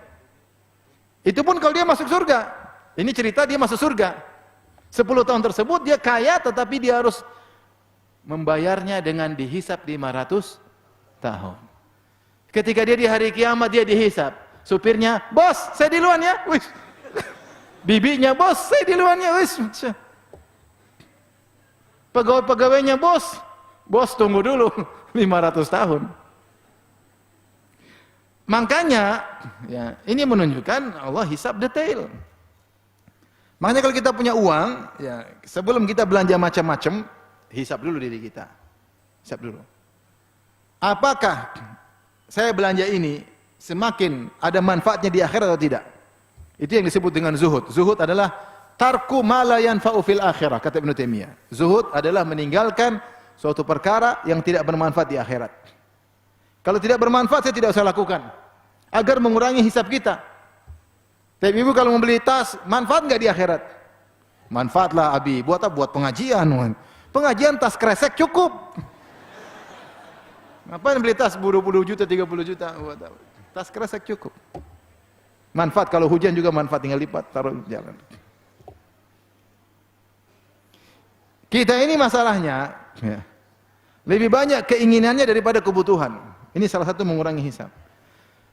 Itu pun kalau dia masuk surga. Ini cerita dia masuk surga. 10 tahun tersebut dia kaya tetapi dia harus membayarnya dengan dihisap 500 tahun. Ketika dia di hari kiamat dia dihisap. Supirnya, bos saya duluan ya. Wih. Bibinya, bos saya duluan ya. Wih. Pegawai-pegawainya, bos tunggu dulu 500 tahun. Makanya ya, ini menunjukkan Allah hisab detail. Makanya kalau kita punya uang, ya sebelum kita belanja macam-macam, hisab dulu diri kita. Hisab dulu. Apakah saya belanja ini semakin ada manfaatnya di akhirat atau tidak? Itu yang disebut dengan zuhud. Zuhud adalah tarku ma la yanfa'u fil akhirah, kata Ibnu Taimiyah. Zuhud adalah meninggalkan suatu perkara yang tidak bermanfaat di akhirat. Kalau tidak bermanfaat saya tidak usah lakukan. Agar mengurangi hisab kita. Tapi ibu kalau membeli tas, manfaat enggak di akhirat? Manfaatlah Abi. Buat apa? Buat pengajian. Pengajian tas kresek cukup. Ngapain beli tas 20 juta, 30 juta? Buat apa? Tas kresek cukup. Manfaat kalau hujan juga manfaat, tinggal lipat, taruh di jalan. Kita ini masalahnya ya, lebih banyak keinginannya daripada kebutuhan. Ini salah satu mengurangi hisab.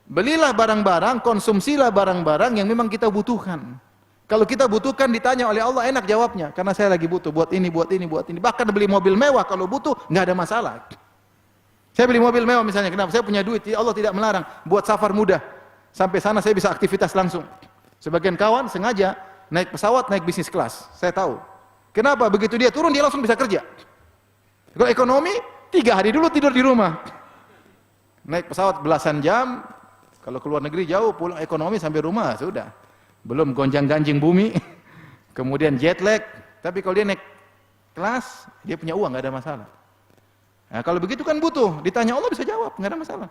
Belilah barang-barang, konsumsilah barang-barang yang memang kita butuhkan. Kalau kita butuhkan ditanya oleh Allah enak jawabnya, karena saya lagi butuh buat ini, buat ini, buat ini. Bahkan beli mobil mewah kalau butuh nggak ada masalah. Saya beli mobil mewah misalnya, kenapa? Saya punya duit, Allah tidak melarang. Buat safar mudah. Sampai sana saya bisa aktivitas langsung. Sebagian kawan sengaja naik pesawat, naik bisnis kelas. Saya tahu. Kenapa? Begitu dia turun, dia langsung bisa kerja. Kalau ekonomi, 3 hari dulu tidur di rumah. Naik pesawat belasan jam, kalau keluar negeri jauh, pulang ekonomi sampai rumah, sudah. Belum gonjang-ganjing bumi, kemudian jet lag. Tapi kalau dia naik kelas, dia punya uang, nggak ada masalah. Nah, kalau begitu kan butuh, ditanya Allah bisa jawab, nggak ada masalah.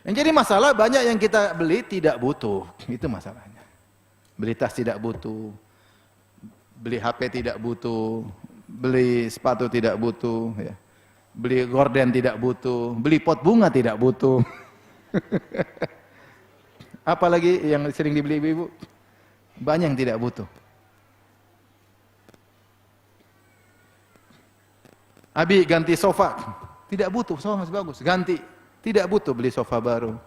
Yang jadi masalah banyak yang kita beli tidak butuh, itu masalahnya. Beli tas tidak butuh, beli HP tidak butuh, beli sepatu tidak butuh, ya. Beli gorden tidak butuh, beli pot bunga tidak butuh. Apalagi yang sering dibeli ibu-ibu, banyak yang tidak butuh. Abi ganti sofa, tidak butuh, sofa masih bagus, ganti, tidak butuh beli sofa baru.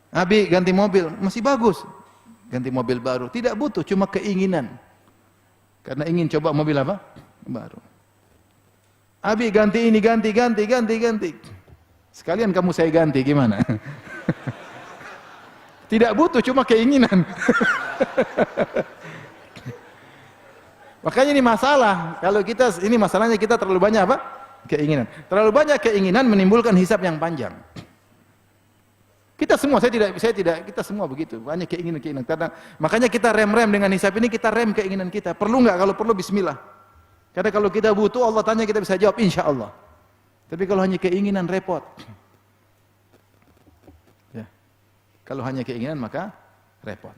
Abi ganti mobil, masih bagus, ganti mobil baru, tidak butuh, cuma keinginan, karena ingin coba mobil apa? Baru. Abi ganti ini, ganti, sekalian kamu saya ganti, gimana? Tidak butuh, cuma keinginan. Makanya ini masalah. Kalau kita, ini masalahnya kita terlalu banyak apa? Keinginan. Terlalu banyak keinginan menimbulkan hisab yang panjang. Kita semua, kita semua begitu. Banyak keinginan. Karena makanya kita rem dengan hisab ini, kita rem keinginan kita. Perlu nggak? Kalau perlu bismillah. Karena kalau kita butuh, Allah tanya kita bisa jawab insya Allah. Tapi kalau hanya keinginan repot. Ya. Kalau hanya keinginan maka repot.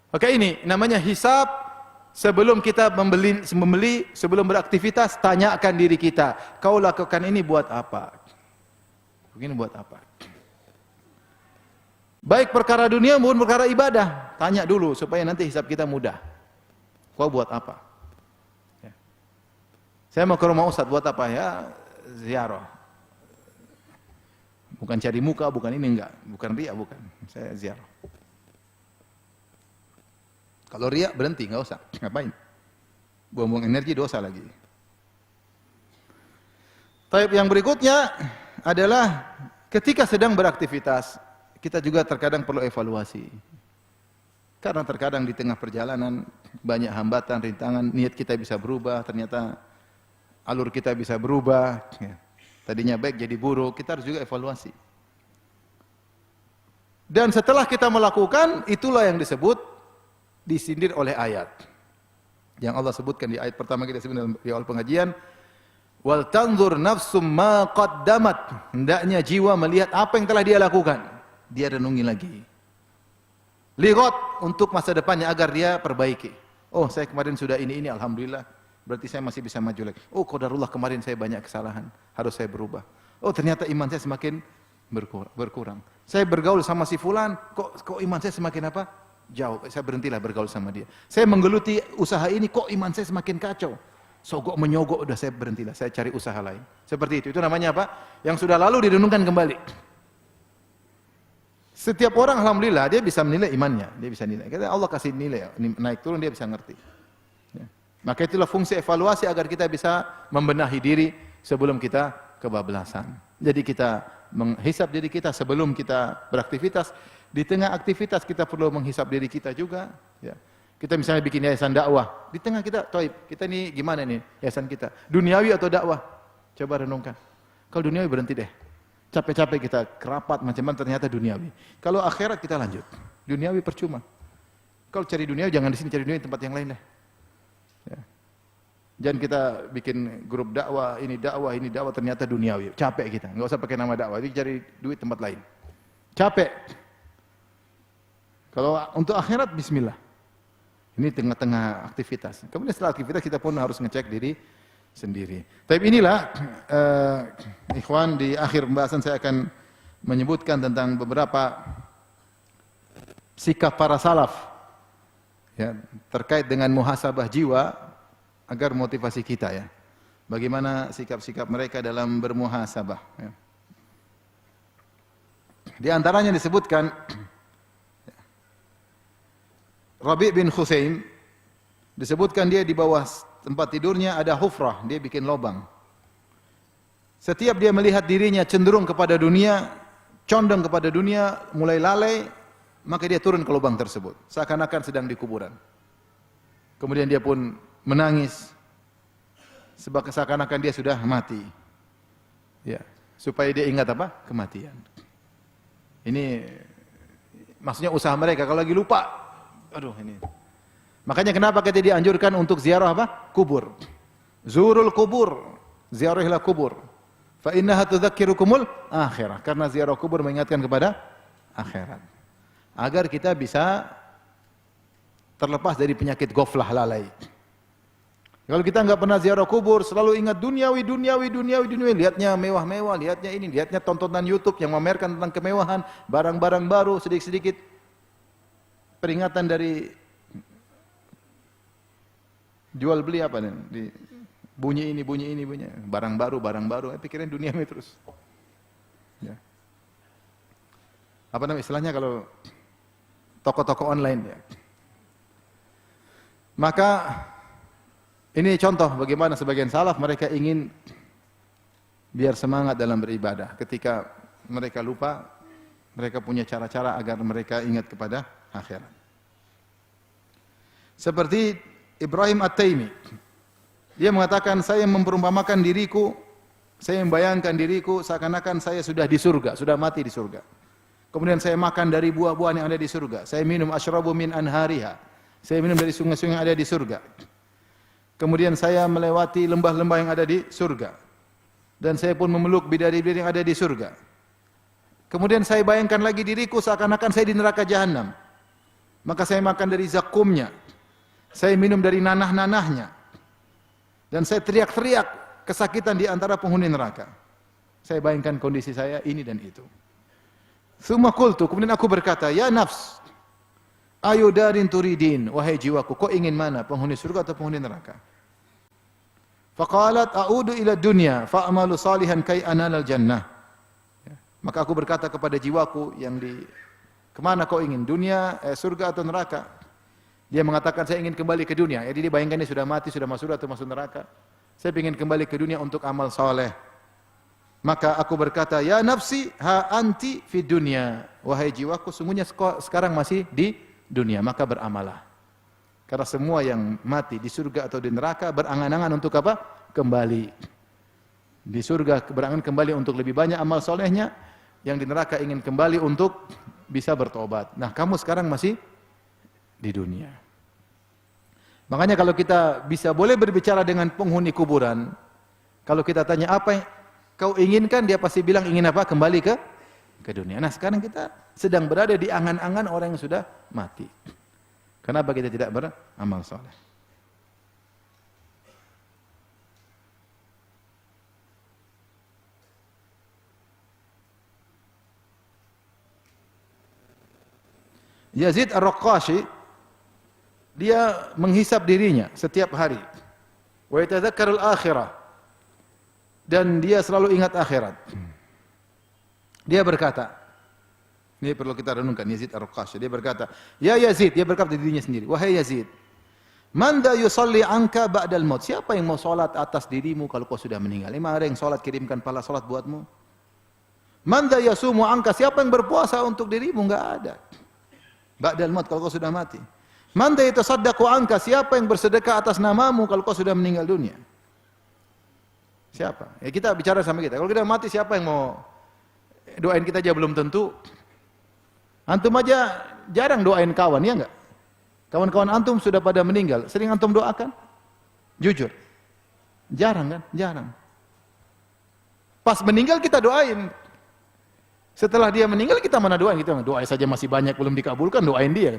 Maka ini namanya hisab. Sebelum kita membeli, sebelum beraktivitas, tanyakan diri kita, kau lakukan ini buat apa? Begini buat apa? Baik perkara dunia maupun perkara ibadah, tanya dulu supaya nanti hisab kita mudah. Kau buat apa? Ya. Saya mau ke rumah Ustaz, buat apa ya? Ziarah. Bukan cari muka, bukan ini enggak, bukan riya, bukan. Saya ziarah. Kalau riya berhenti, nggak usah. Ngapain? Buang-buang energi, dosa lagi. Taib yang berikutnya adalah ketika sedang beraktivitas, kita juga terkadang perlu evaluasi. Karena terkadang di tengah perjalanan banyak hambatan, rintangan, niat kita bisa berubah, ternyata alur kita bisa berubah. Tadinya baik jadi buruk, kita harus juga evaluasi. Dan setelah kita melakukan, itulah yang disebut disindir oleh ayat yang Allah sebutkan di ayat pertama kita sebut di awal pengajian, wal tanzur nafsum ma qaddamat, hendaknya jiwa melihat apa yang telah dia lakukan, dia renungi lagi, lihat untuk masa depannya agar dia perbaiki. Oh, saya kemarin sudah ini alhamdulillah, berarti saya masih bisa maju lagi. Oh, qadarullah kemarin saya banyak kesalahan, harus saya berubah. Oh, ternyata iman saya semakin berkurang. Saya bergaul sama si fulan, kok iman saya semakin apa? Jauh, saya berhentilah bergaul sama dia. Saya menggeluti usaha ini, kok iman saya semakin kacau. Sogok menyogok, udah saya berhentilah, saya cari usaha lain. Seperti itu namanya apa? Yang sudah lalu direnungkan kembali. Setiap orang alhamdulillah dia bisa menilai imannya, dia bisa nilai. Karena Allah kasih nilai, naik turun dia bisa ngerti. Ya. Maka itulah fungsi evaluasi agar kita bisa membenahi diri sebelum kita kebablasan. Jadi kita menghisap diri kita sebelum kita beraktivitas. Di tengah aktivitas kita perlu menghisap diri kita juga. Ya. Kita misalnya bikin yayasan dakwah, di tengah kita ini gimana nih yayasan kita? Duniawi atau dakwah? Coba renungkan. Kalau duniawi berhenti deh. Capek-capek kita kerapat macam-macam ternyata duniawi. Kalau akhirat kita lanjut. Duniawi percuma. Kalau cari duniawi jangan di sini, cari duniawi di tempat yang lain deh. Ya. Jangan kita bikin grup dakwah, ini dakwah ternyata duniawi. Capek kita. Enggak usah pakai nama dakwah, itu cari duit tempat lain. Capek. Kalau untuk akhirat, bismillah. Ini tengah-tengah aktivitas. Kemudian setelah aktivitas kita pun harus ngecek diri sendiri. Tapi inilah, ikhwan, di akhir pembahasan saya akan menyebutkan tentang beberapa sikap para salaf ya, terkait dengan muhasabah jiwa agar motivasi kita ya. Bagaimana sikap-sikap mereka dalam bermuhasabah. Ya. Di antaranya disebutkan Rabi' bin Khusaim, disebutkan dia di bawah tempat tidurnya ada hufrah, dia bikin lubang. Setiap dia melihat dirinya cenderung kepada dunia, condong kepada dunia, mulai lalai, maka dia turun ke lubang tersebut, seakan-akan sedang di kuburan. Kemudian dia pun menangis, seakan-akan dia sudah mati. Ya, supaya dia ingat apa? Kematian. Ini maksudnya usaha mereka. Kalau lagi lupa, aduh ini. Makanya kenapa kita dianjurkan untuk ziarah apa? Kubur. Zurul kubur, ziarahilah kubur. Fa innaha tudzakkirukumul akhirah. Karena ziarah kubur mengingatkan kepada akhirat. Agar kita bisa terlepas dari penyakit ghaflah lalai. Kalau kita enggak pernah ziarah kubur, selalu ingat duniawi, lihatnya mewah-mewah, lihatnya ini, lihatnya tontonan YouTube yang memamerkan tentang kemewahan, barang-barang baru, sedikit-sedikit peringatan dari jual beli apa nih? Bunyi ini, barang baru, pikirin dunia ini terus. Ya. Apa namanya istilahnya kalau toko-toko online ya. Maka ini contoh bagaimana sebagian salaf mereka ingin biar semangat dalam beribadah. Ketika mereka lupa, mereka punya cara-cara agar mereka ingat kepada akhirat. Seperti Ibrahim At-Taimi. Dia mengatakan, saya memperumpamakan diriku, saya membayangkan diriku seakan-akan saya sudah di surga, sudah mati di surga. Kemudian saya makan dari buah-buahan yang ada di surga. Saya minum asyrabu min anhariha. Saya minum dari sungai-sungai yang ada di surga. Kemudian saya melewati lembah-lembah yang ada di surga. Dan saya pun memeluk bidadari-bidadari yang ada di surga. Kemudian saya bayangkan lagi diriku seakan-akan saya di neraka jahanam. Maka saya makan dari zakumnya. Saya minum dari nanah-nanahnya. Dan saya teriak-teriak kesakitan di antara penghuni neraka. Saya bayangkan kondisi saya ini dan itu. Tsumma qultu, kemudian aku berkata, ya nafs, ayu darin turidin, wahai jiwaku, kau ingin mana, penghuni surga atau penghuni neraka? Faqalat a'udu ila dunya fa'amalu salihan kai analal jannah. Maka aku berkata kepada jiwaku yang kemana kau ingin, dunia, surga atau neraka? Dia mengatakan saya ingin kembali ke dunia. Jadi dia bayangkan dia sudah mati, sudah masuk surga atau masuk neraka. Saya ingin kembali ke dunia untuk amal soleh. Maka aku berkata, ya nafsi ha anti fi dunya. Wahai jiwaku, sungguhnya sekarang masih di dunia. Maka beramalah. Karena semua yang mati di surga atau di neraka berangan-angan untuk apa? Kembali. Di surga berangan kembali untuk lebih banyak amal solehnya. Yang di neraka ingin kembali untuk bisa bertobat. Nah kamu sekarang masih di dunia. Makanya kalau kita bisa boleh berbicara dengan penghuni kuburan, kalau kita tanya apa yang kau inginkan, dia pasti bilang ingin apa? Kembali ke dunia. Nah sekarang kita sedang berada di angan-angan orang yang sudah mati. Kenapa kita tidak beramal soleh? Yazid Ar-Raqashi, dia menghisap dirinya setiap hari. Wa yatadzakkarul akhirah. Dan dia selalu ingat akhirat. Dia berkata, ini perlu kita renungkan, Yazid Ar-Raqashi. Dia berkata, ya Yazid, dia berkata dirinya sendiri, wahai Yazid, man da yusalli anka ba'dal maut? Siapa yang mau salat atas dirimu kalau kau sudah meninggal? Memang ada yang salat kirimkan pahala salat buatmu? Man da yasumu anka? Siapa yang berpuasa untuk dirimu? Enggak ada. Ba'dal maut kalau kau sudah mati. Man da yatasaddaqu anka? Siapa yang bersedekah atas namamu kalau kau sudah meninggal dunia? Siapa? Ya kita bicara sama kita. Kalau kita mati siapa yang mau doain kita aja belum tentu. Antum aja jarang doain kawan, ya enggak? Kawan-kawan antum sudah pada meninggal, sering antum doakan? Jujur. Jarang kan? Jarang. Pas meninggal kita doain. Setelah dia meninggal kita mana doain? Kita doain saja masih banyak belum dikabulkan, doain dia.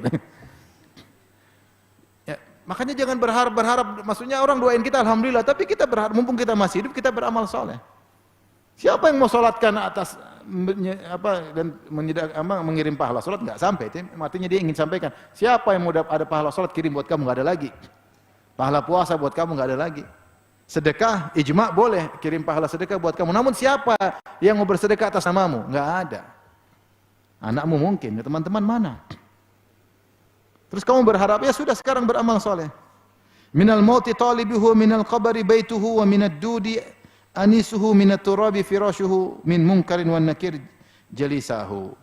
Ya, makanya jangan berharap, maksudnya orang doain kita alhamdulillah, tapi kita berharap mumpung kita masih hidup kita beramal soleh. Siapa yang mau solatkan atas dan mengirim pahala solat? Enggak sampai. Artinya dia ingin sampaikan, siapa yang mau ada pahala solat kirim buat kamu? Enggak ada lagi. Pahala puasa buat kamu enggak ada lagi. Sedekah ijma boleh kirim pahala sedekah buat kamu. Namun siapa yang mau bersedekah atas namamu? Enggak ada. Anakmu mungkin, ya teman-teman mana? Terus kamu berharap ya sudah sekarang beramal soleh. Minal mauti talibuhu minal qabri baituhu wa minad dudi anisuhu minat turabi firashuhu min munkarin wan nakir jalisahu.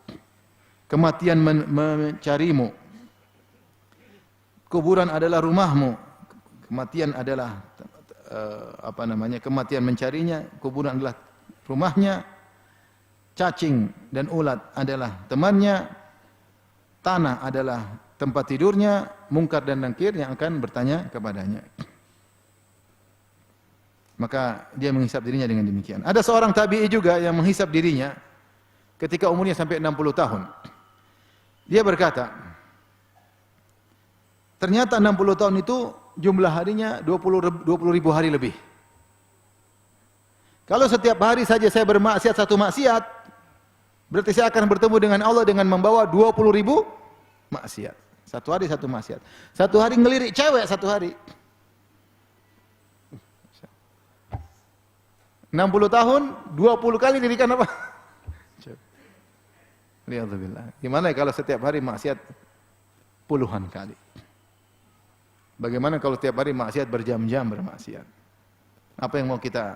Kematian mencarimu. Kuburan adalah rumahmu. Kematian adalah kematian mencarinya, kuburan adalah rumahnya. Cacing dan ulat adalah temannya. Tanah adalah tempat tidurnya, mungkar dan nakir yang akan bertanya kepadanya. Maka dia menghisap dirinya dengan demikian. Ada seorang tabi'i juga yang menghisap dirinya ketika umurnya sampai 60 tahun. Dia berkata, ternyata 60 tahun itu jumlah harinya 20 ribu hari lebih. Kalau setiap hari saja saya bermaksiat satu maksiat, berarti saya akan bertemu dengan Allah dengan membawa 20 ribu maksiat. Satu hari satu maksiat. Satu hari ngelirik cewek satu hari. 60 tahun, 20 kali dirikan apa? Alhamdulillah. Gimana kalau setiap hari maksiat puluhan kali? Bagaimana kalau setiap hari maksiat berjam-jam bermaksiat? Apa yang mau kita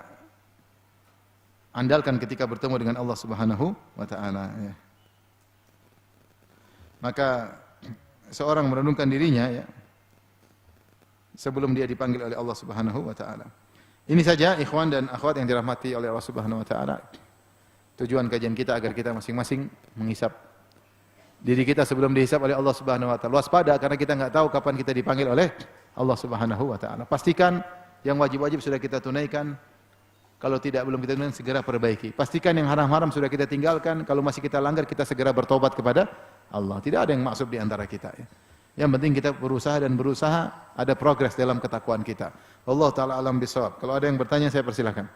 andalkan ketika bertemu dengan Allah Subhanahu wa taala ya. Maka seorang merenungkan dirinya ya sebelum dia dipanggil oleh Allah Subhanahu wa taala. Ini saja ikhwan dan akhwat yang dirahmati oleh Allah Subhanahu wa taala. Tujuan kajian kita agar kita masing-masing menghisap diri kita sebelum dihisap oleh Allah Subhanahu wa taala. Waspada karena kita enggak tahu kapan kita dipanggil oleh Allah Subhanahu wa taala. Pastikan yang wajib-wajib sudah kita tunaikan. Kalau tidak belum kita tunaikan segera perbaiki. Pastikan yang haram-haram sudah kita tinggalkan. Kalau masih kita langgar kita segera bertobat kepada Allah. Tidak ada yang maksud di antara kita ya. Yang penting kita berusaha dan berusaha ada progres dalam ketakwaan kita. Allah taala alam bisawab. Kalau ada yang bertanya saya persilahkan.